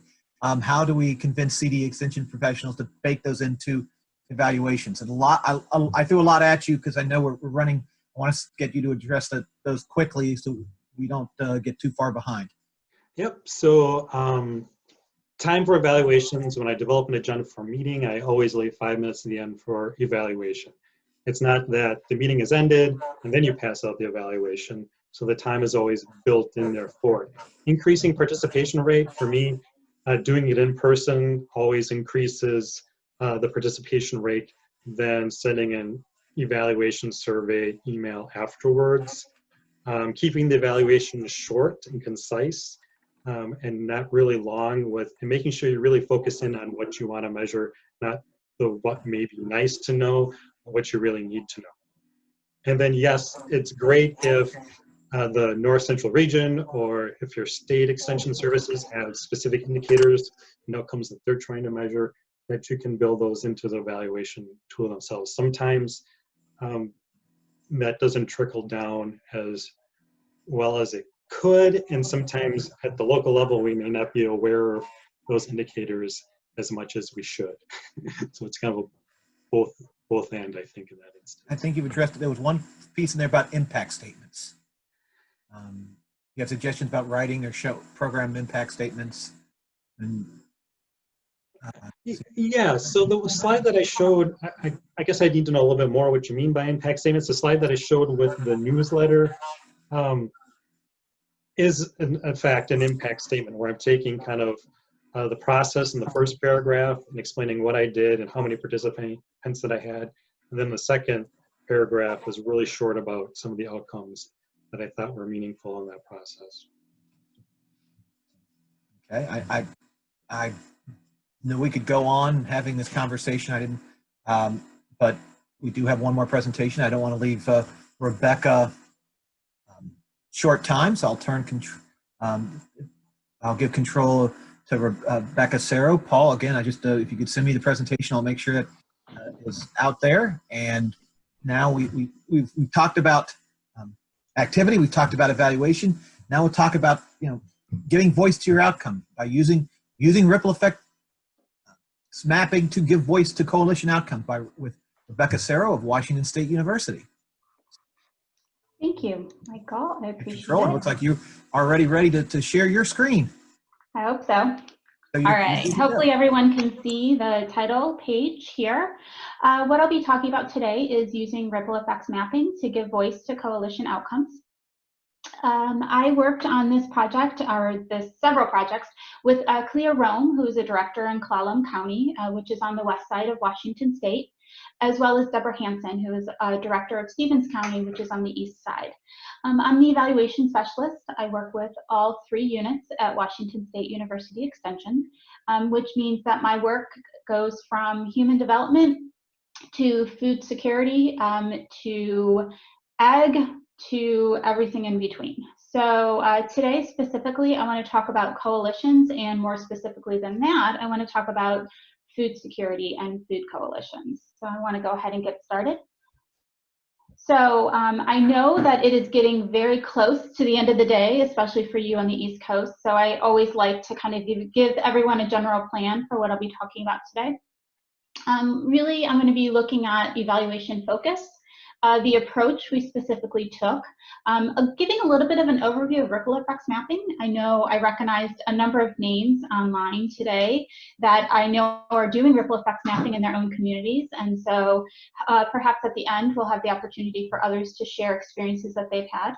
How do we convince CD extension professionals to bake those into evaluations? And I threw a lot at you because I know we're running. I want to get you to address those quickly so we don't get too far behind. Yep. So time for evaluations. When I develop an agenda for a meeting, I always leave 5 minutes at the end for evaluation. It's not that the meeting has ended and then you pass out the evaluation. So the time is always built in there for it. Increasing participation rate for me, doing it in person always increases the participation rate than sending an evaluation survey email afterwards. Keeping the evaluation short and concise and not really long, and making sure you really focus in on what you want to measure, not the what may be nice to know, but what you really need to know. And then yes, it's great if the North Central region or if your state extension services have specific indicators and outcomes that they're trying to measure, that you can build those into the evaluation tool themselves. Sometimes that doesn't trickle down as well as it could, and sometimes at the local level we may not be aware of those indicators as much as we should. So it's kind of a both and, I think, in that instance. I think you've addressed it. There was one piece in there about impact statements. You have suggestions about writing or show program impact statements. And, yeah, so the slide that I showed, I guess I need to know a little bit more what you mean by impact statements. The slide that I showed with the newsletter is, in fact, an impact statement where I'm taking kind of the process in the first paragraph and explaining what I did and how many participants that I had. And then the second paragraph was really short about some of the outcomes that I thought were meaningful in that process. okay, I know we could go on having this conversation. I didn't, but we do have one more presentation. I don't want to leave Rebecca short time, so I'll I'll give control to Rebecca Serro. Paul, again, if you could send me the presentation, I'll make sure that it's out there. And now we've talked about activity, we've talked about evaluation. Now we'll talk about giving voice to your outcome by using ripple effect mapping to give voice to coalition outcomes with Rebecca Serro of Washington State University. Thank you, Michael. I And appreciate Control, it. it looks like you are already ready to share your screen. I hope so. So All you're right, good to go. hopefully everyone can see the title page here. What I'll be talking about today is using ripple effects mapping to give voice to coalition outcomes. I worked on this project, or this several projects, with Clea Rome, who is a director in Clallam County, which is on the west side of Washington State, as well as Deborah Hansen, who is a director of Stevens County, which is on the east side. I'm the evaluation specialist. I work with all 3 units at Washington State University Extension, which means that my work goes from human development to food security to ag to everything in between. So today specifically, I want to talk about coalitions, and more specifically than that, I want to talk about food security and food coalitions. So I want to go ahead and get started. So I know that it is getting very close to the end of the day, especially for you on the East Coast. So I always like to kind of give everyone a general plan for what I'll be talking about today. Really, I'm going to be looking at evaluation focus, the approach we specifically took, giving a little bit of an overview of ripple effects mapping. I know I recognized a number of names online today that I know are doing ripple effects mapping in their own communities, and so perhaps at the end we'll have the opportunity for others to share experiences that they've had.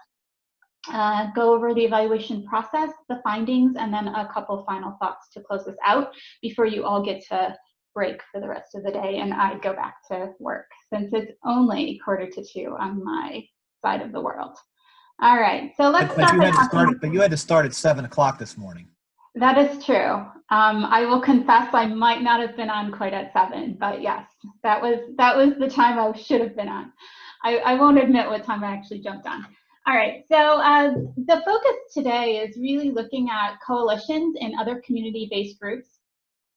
Go over the evaluation process, the findings, and then a couple final thoughts to close this out before you all get to break for the rest of the day and I go back to work, since it's only 1:45 on my side of the world. All right, so let's start by talking. But you had to start at 7 o'clock this morning. That is true. I will confess I might not have been on quite at 7, but yes, that was the time I should have been on. I won't admit what time I actually jumped on. All right, so the focus today is really looking at coalitions and other community-based groups,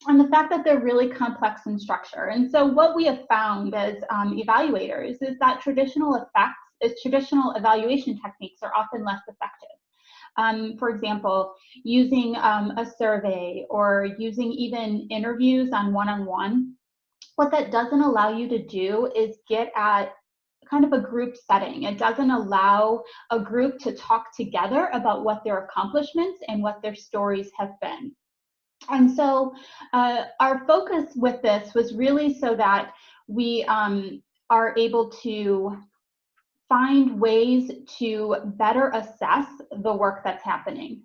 and the fact that they're really complex in structure. And so what we have found as evaluators is that traditional evaluation techniques are often less effective. For example, using a survey or using even interviews on one-on-one, what that doesn't allow you to do is get at kind of a group setting. It doesn't allow a group to talk together about what their accomplishments and what their stories have been. And so our focus with this was really so that we are able to find ways to better assess the work that's happening.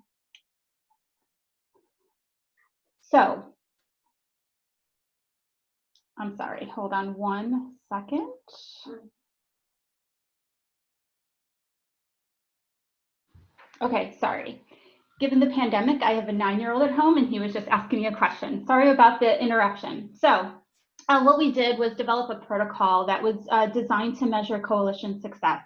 So, I'm sorry, hold on one second. Okay, sorry. Given the pandemic, I have a 9-year-old at home and he was just asking me a question. Sorry about the interruption. So what we did was develop a protocol that was designed to measure coalition success,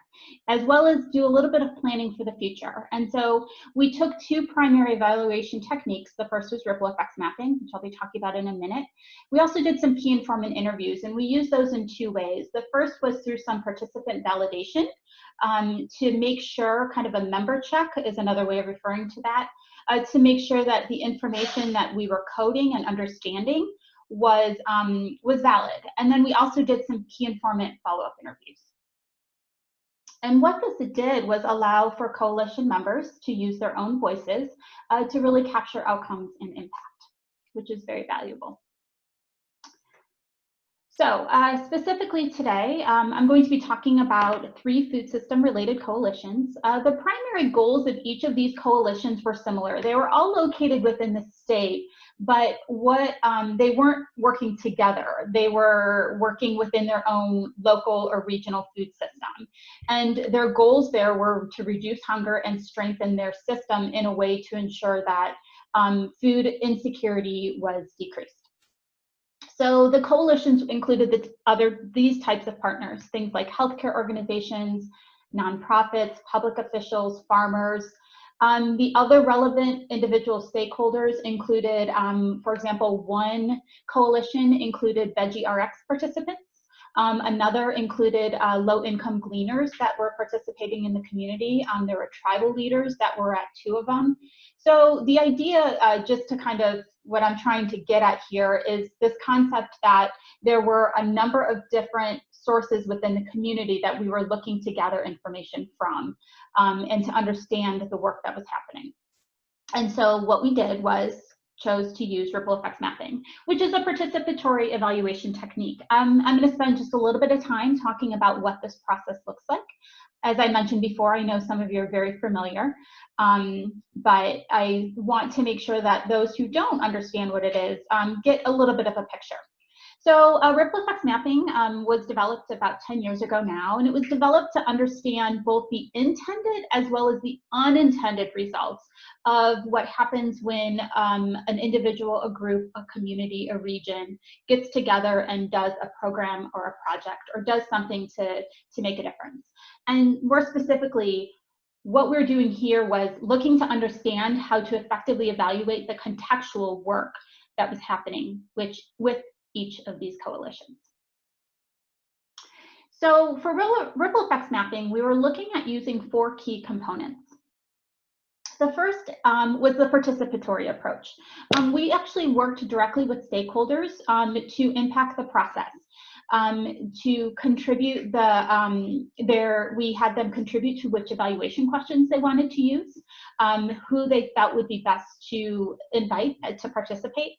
as well as do a little bit of planning for the future. And so we took 2 primary evaluation techniques. The first was ripple effects mapping, which I'll be talking about in a minute. We also did some key informant interviews, and we used those in 2 ways. The first was through some participant validation, to make sure, kind of a member check is another way of referring to that, to make sure that the information that we were coding and understanding was valid. And then we also did some key informant follow-up interviews. And what this did was allow for coalition members to use their own voices to really capture outcomes and impact, which is very valuable. So specifically today, I'm going to be talking about 3 food system related coalitions. The primary goals of each of these coalitions were similar. They were all located within the state, but they weren't working together. They were working within their own local or regional food system. And their goals there were to reduce hunger and strengthen their system in a way to ensure that food insecurity was decreased. So the coalitions included these types of partners, things like healthcare organizations, nonprofits, public officials, farmers. The other relevant individual stakeholders included, for example, one coalition included Veggie RX participants. Another included low-income gleaners that were participating in the community. There were tribal leaders that were at 2 of them. So the idea, just to kind of what I'm trying to get at here, is this concept that there were a number of different sources within the community that we were looking to gather information from, and to understand the work that was happening. And so what we did was chose to use ripple effects mapping, which is a participatory evaluation technique. I'm going to spend just a little bit of time talking about what this process looks like. As I mentioned before, I know some of you are very familiar, but I want to make sure that those who don't understand what it is get a little bit of a picture. So ripple effects mapping was developed about 10 years ago now, and it was developed to understand both the intended as well as the unintended results of what happens when an individual, a group, a community, a region gets together and does a program or a project or does something to make a difference. And more specifically, what we're doing here was looking to understand how to effectively evaluate the contextual work that was happening with each of these coalitions. So for ripple effects mapping, we were looking at using 4 key components. The first was the participatory approach. We actually worked directly with stakeholders to impact the process. To contribute we had them contribute to which evaluation questions they wanted to use, who they felt would be best to invite to participate,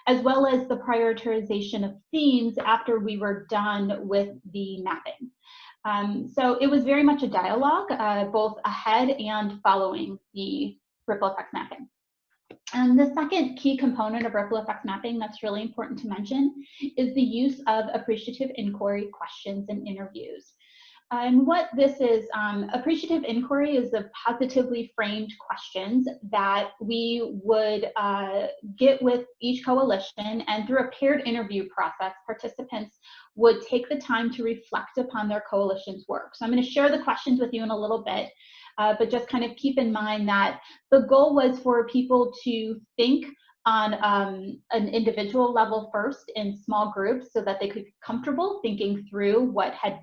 as well as the prioritization of themes after we were done with the mapping. So it was very much a dialogue, both ahead and following the ripple effects mapping. And the second key component of ripple effects mapping that's really important to mention is the use of appreciative inquiry questions and interviews. And what this is, appreciative inquiry is the positively framed questions that we would get with each coalition, and through a paired interview process, participants would take the time to reflect upon their coalition's work. So I'm going to share the questions with you in a little bit, but just kind of keep in mind that the goal was for people to think on an individual level first in small groups so that they could be comfortable thinking through what had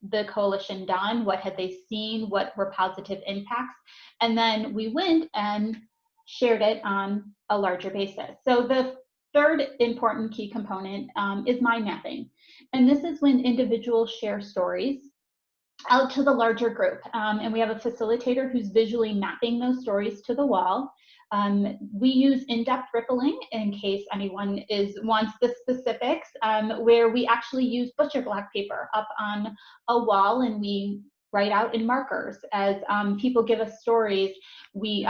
the coalition done, what had they seen, what were positive impacts, and then we went and shared it on a larger basis. So the third important key component is mind mapping, and this is when individuals share stories out to the larger group, and we have a facilitator who's visually mapping those stories to the wall. We use in-depth rippling in case anyone wants the specifics, where we actually use butcher block paper up on a wall, and we write out in markers. As people give us stories, we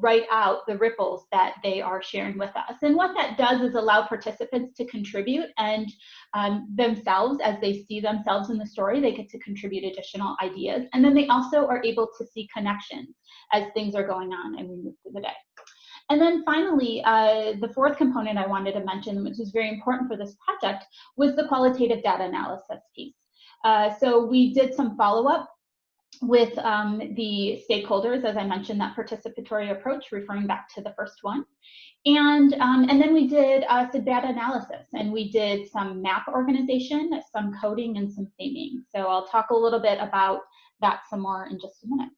write out the ripples that they are sharing with us. And what that does is allow participants to contribute, and themselves, as they see themselves in the story, they get to contribute additional ideas. And then they also are able to see connections as things are going on and we move through the day. And then finally, the fourth component I wanted to mention, which is very important for this project, was the qualitative data analysis piece. So we did some follow-up with the stakeholders, as I mentioned, that participatory approach, referring back to the first one. And then we did some data analysis, and we did some map organization, some coding, and some theming. So I'll talk a little bit about that some more in just a minute.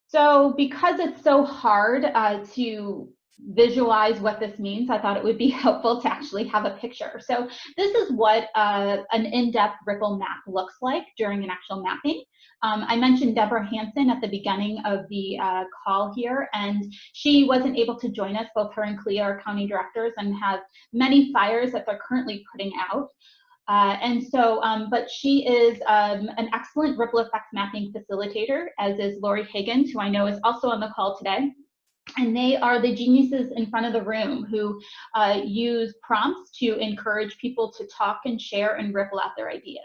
So because it's so hard to visualize what this means, I thought it would be helpful to actually have a picture. So this is what an in-depth ripple map looks like during an actual mapping. I mentioned Deborah Hansen at the beginning of the call here, and she wasn't able to join us. Both her and Clea are county directors and have many fires that they're currently putting out. But she is an excellent ripple effects mapping facilitator, as is Lori Higgins, who I know is also on the call today. And they are the geniuses in front of the room who use prompts to encourage people to talk and share and ripple out their ideas.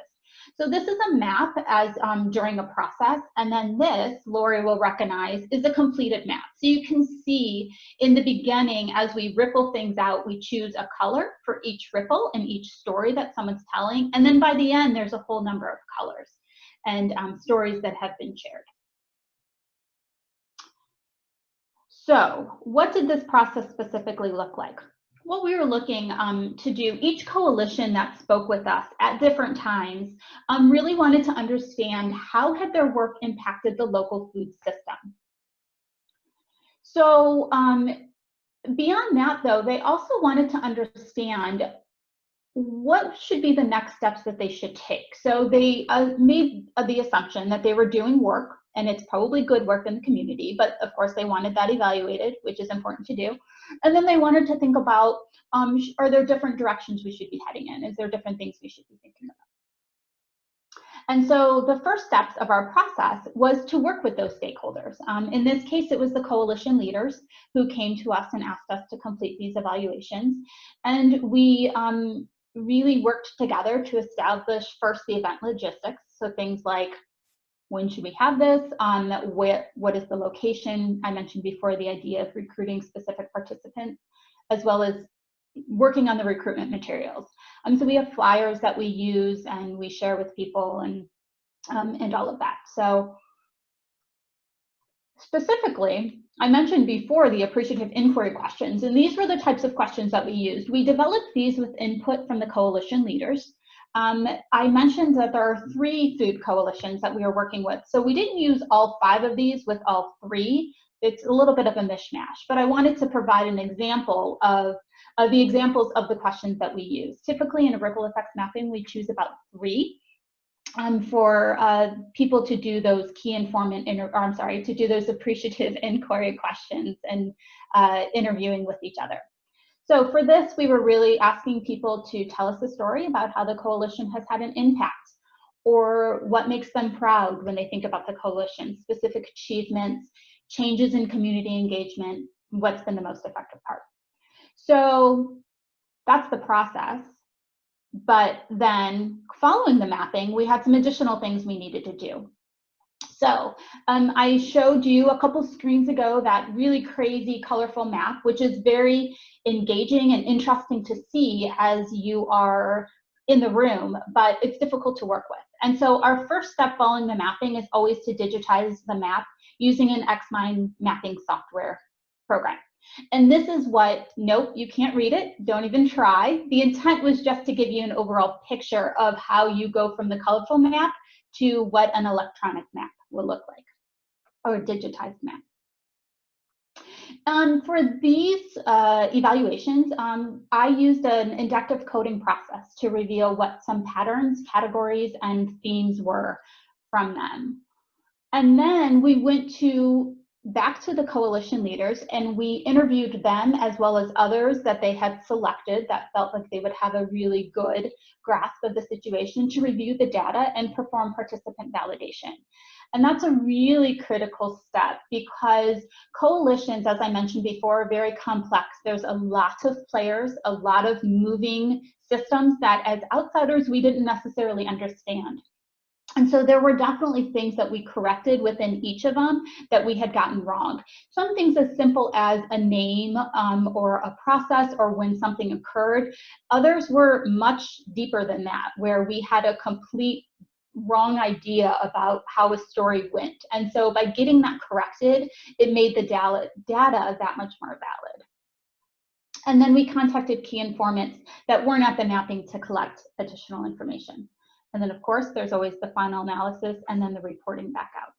So this is a map as during a process, and then this, Lori will recognize, is a completed map. So you can see in the beginning, as we ripple things out, we choose a color for each ripple and each story that someone's telling, and then by the end, there's a whole number of colors and stories that have been shared. So what did this process specifically look like? what we were looking to do, each coalition that spoke with us at different times really wanted to understand how had their work impacted the local food system. So beyond that, though, they also wanted to understand what should be the next steps that they should take. So they made the assumption that they were doing work, and it's probably good work in the community, but of course they wanted that evaluated, which is important to do. And then they wanted to think about, are there different directions we should be heading in? Is there different things we should be thinking about? And so the first steps of our process was to work with those stakeholders. In this case, it was the coalition leaders who came to us and asked us to complete these evaluations. And we really worked together to establish first the event logistics. So things like, when should we have this? What is the location? I mentioned before the idea of recruiting specific participants, as well as working on the recruitment materials. So we have flyers that we use and we share with people and all of that. So specifically, I mentioned before the appreciative inquiry questions, and these were the types of questions that we used. We developed these with input from the coalition leaders. I mentioned that there are 3 food coalitions that we are working with. So we didn't use all 5 of these with all 3. It's a little bit of a mishmash, but I wanted to provide an example of the examples of the questions that we use. Typically in a ripple effects mapping, we choose about 3 for people to do those to do those appreciative inquiry questions and interviewing with each other. So for this, we were really asking people to tell us a story about how the coalition has had an impact, or what makes them proud when they think about the coalition, specific achievements, changes in community engagement, what's been the most effective part. So that's the process. But then following the mapping, we had some additional things we needed to do. So I showed you a couple screens ago that really crazy, colorful map, which is very engaging and interesting to see as you are in the room, but it's difficult to work with. And so our first step following the mapping is always to digitize the map using an XMind mapping software program. And this is what, nope, you can't read it, don't even try. The intent was just to give you an overall picture of how you go from the colorful map to what an electronic map will look like, or a digitized map. For these evaluations, I used an inductive coding process to reveal what some patterns, categories, and themes were from them. And then we went back to the coalition leaders and we interviewed them as well as others that they had selected that felt like they would have a really good grasp of the situation to review the data and perform participant validation. And that's a really critical step because coalitions, as I mentioned before, are very complex. There's a lot of players, a lot of moving systems that as outsiders we didn't necessarily understand. And so there were definitely things that we corrected within each of them that we had gotten wrong. Some things as simple as a name or a process or when something occurred. Others were much deeper than that, where we had a complete wrong idea about how a story went. And so by getting that corrected, it made the data that much more valid. And then we contacted key informants that weren't at the mapping to collect additional information. And then, of course, there's always the final analysis and then the reporting back out.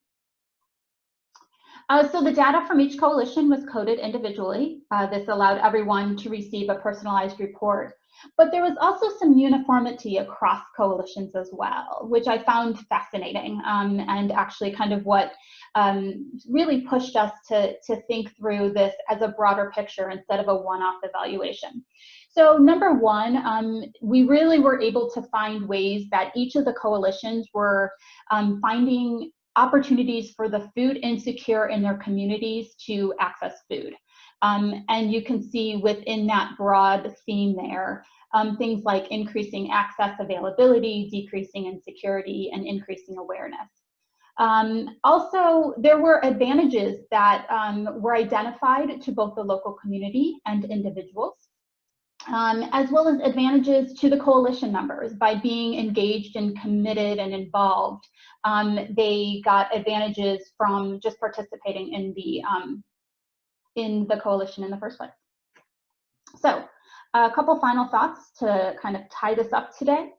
So the data from each coalition was coded individually. This allowed everyone to receive a personalized report. But there was also some uniformity across coalitions as well, which I found fascinating and actually kind of what really pushed us to think through this as a broader picture instead of a one-off evaluation. So number one, we really were able to find ways that each of the coalitions were finding opportunities for the food insecure in their communities to access food. And you can see within that broad theme there, things like increasing access, availability, decreasing insecurity, and increasing awareness. Also, there were advantages that were identified to both the local community and individuals. As well as advantages to the coalition members by being engaged and committed and involved. They got advantages from just participating in the coalition in the first place. So A couple final thoughts to kind of tie this up today.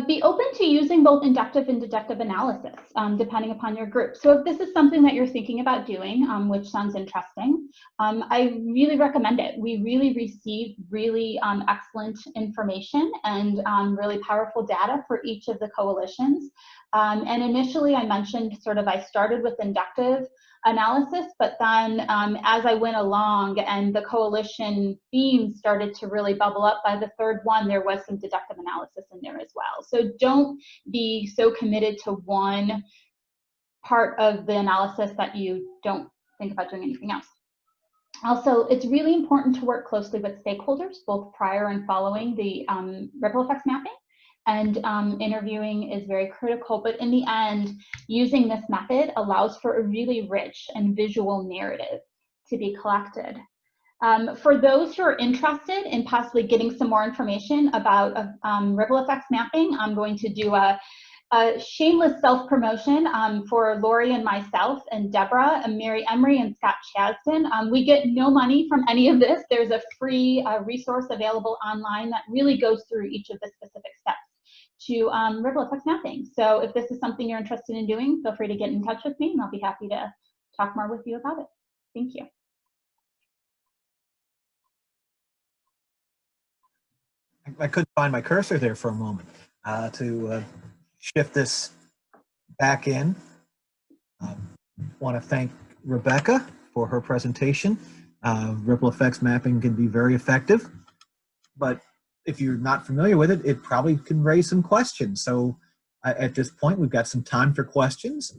Be open to using both inductive and deductive analysis, depending upon your group. So if this is something that you're thinking about doing, which sounds interesting, I really recommend it. We really received really excellent information and really powerful data for each of the coalitions. And initially I mentioned I started with inductive analysis, but then as I went along and the coalition themes started to really bubble up, by the third one there was some deductive analysis in there as well. So don't be so committed to one part of the analysis that you don't think about doing anything else. Also, it's really important to work closely with stakeholders, both prior and following the ripple effects mapping. And interviewing is very critical, but in the end, using this method allows for a really rich and visual narrative to be collected. For those who are interested in possibly getting some more information about ripple effects mapping, I'm going to do a shameless self-promotion for Lori and myself and Deborah and Mary Emery and Scott Chasden. We get no money from any of this. There's a free resource available online that really goes through each of the specific steps to ripple effects mapping. So if this is something you're interested in doing, feel free to get in touch with me and I'll be happy to talk more with you about it. Thank you. I couldn't find my cursor there for a moment to shift this back in. Want to thank Rebecca for her presentation. Ripple effects mapping can be very effective, but if you're not familiar with it, it probably can raise some questions. So at this point, we've got some time for questions.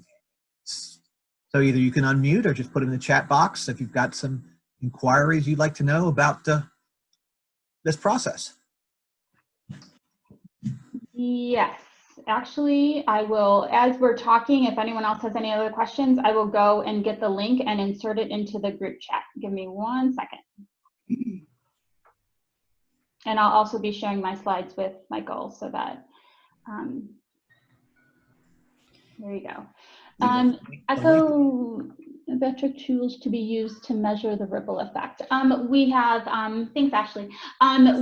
So either you can unmute or just put them in the chat box if you've got some inquiries you'd like to know about this process. Yes, actually, I will, as we're talking, if anyone else has any other questions, I will go and get the link and insert it into the group chat. Give me 1 second. And I'll also be sharing my slides with Michael so that, there you go. Econometric tools to be used to measure the ripple effect. We have, thanks Ashley.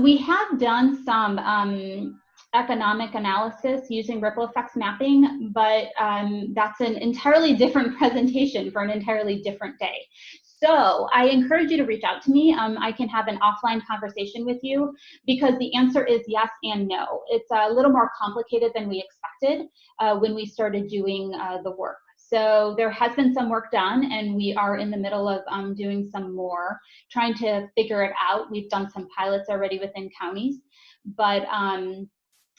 We have done some economic analysis using ripple effects mapping, but that's an entirely different presentation for an entirely different day. So I encourage you to reach out to me. I can have an offline conversation with you because the answer is yes and no. It's a little more complicated than we expected when we started doing the work. So there has been some work done and we are in the middle of doing some more, trying to figure it out. We've done some pilots already within counties, but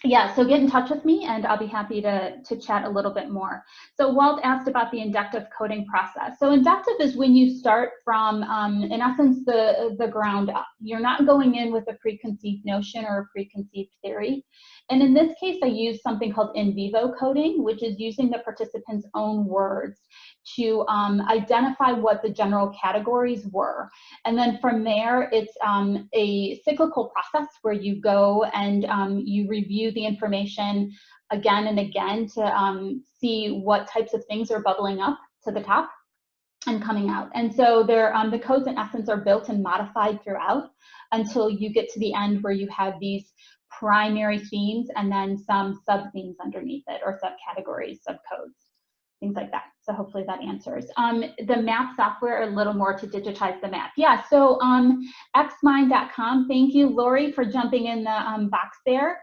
yeah, so get in touch with me and I'll be happy to chat a little bit more. So Walt asked about the inductive coding process. So inductive is when you start from, in essence, the ground up. You're not going in with a preconceived notion or a preconceived theory. And in this case, I use something called in vivo coding, which is using the participants' own words to identify what the general categories were. And then from there, it's a cyclical process where you go and you review the information again and again to see what types of things are bubbling up to the top and coming out. And so the codes in essence are built and modified throughout until you get to the end where you have these primary themes and then some sub-themes underneath it or subcategories, subcodes, things like that. So hopefully that answers. The map software, a little more to digitize the map. Yeah, so xmind.com, thank you, Lori, for jumping in the box there.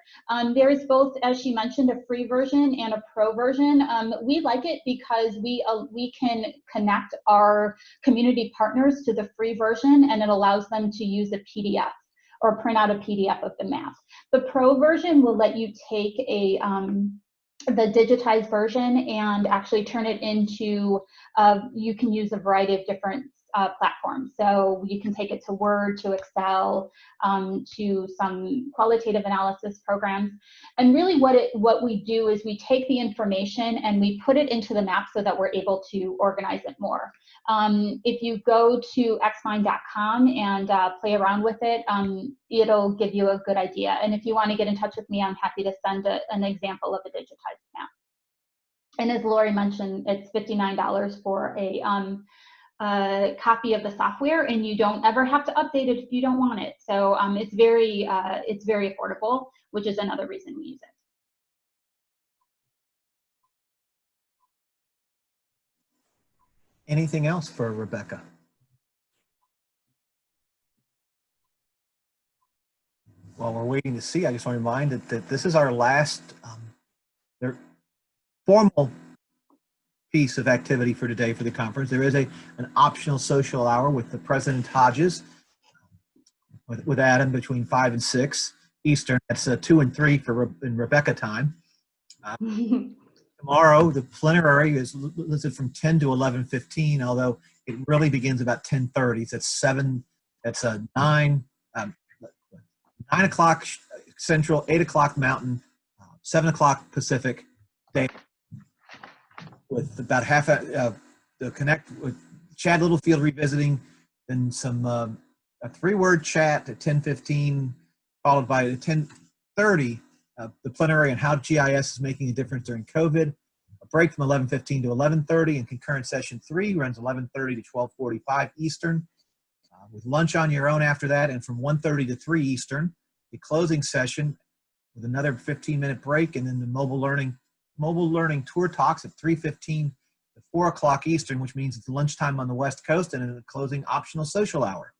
There is both, as she mentioned, a free version and a pro version. We like it because we can connect our community partners to the free version and it allows them to use a PDF or print out a PDF of the map. The pro version will let you take the digitized version and actually turn it into, you can use a variety of different platforms. So you can take it to Word, to Excel, to some qualitative analysis programs. And really what we do is we take the information and we put it into the map so that we're able to organize it more. If you go to xmind.com and play around with it, it'll give you a good idea. And if you want to get in touch with me, I'm happy to send an example of a digitized map. And as Lori mentioned, it's $59 for a copy of the software, and you don't ever have to update it if you don't want it. So it's very affordable, which is another reason we use it. Anything else for Rebecca? While we're waiting to see, I just want to remind that this is our last formal piece of activity for today for the conference. There is an optional social hour with the President Hodges with Adam between 5 and 6 Eastern. That's 2 and 3 in Rebecca time. Tomorrow, the plenary is listed from 10 to 11:15, although it really begins about 10:30. So that's 9 o'clock Central, 8 o'clock Mountain, 7 o'clock Pacific day, with about half the connect with Chad Littlefield revisiting, then some a 3-word chat at 10:15, followed by at 10:30 the plenary on how GIS is making a difference during COVID. A break from 11:15 to 11:30, and concurrent session 3 runs 11:30 to 12:45 Eastern, with lunch on your own after that, and from 1:30 to 3 Eastern, the closing session with another 15-minute break, and then the mobile learning tour talks at 3:15 to 4 o'clock Eastern, which means it's lunchtime on the West Coast, and then the closing optional social hour.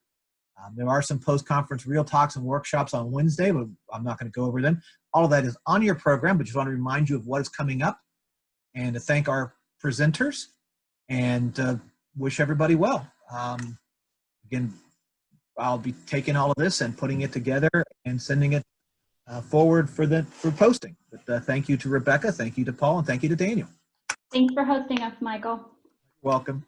There are some post-conference real talks and workshops on Wednesday, but I'm not going to go over them. All of that is on your program, but just want to remind you of what is coming up, and to thank our presenters, and wish everybody well. Again, I'll be taking all of this and putting it together and sending it forward for posting. But thank you to Rebecca, thank you to Paul, and thank you to Daniel. Thanks for hosting us, Michael. You're welcome.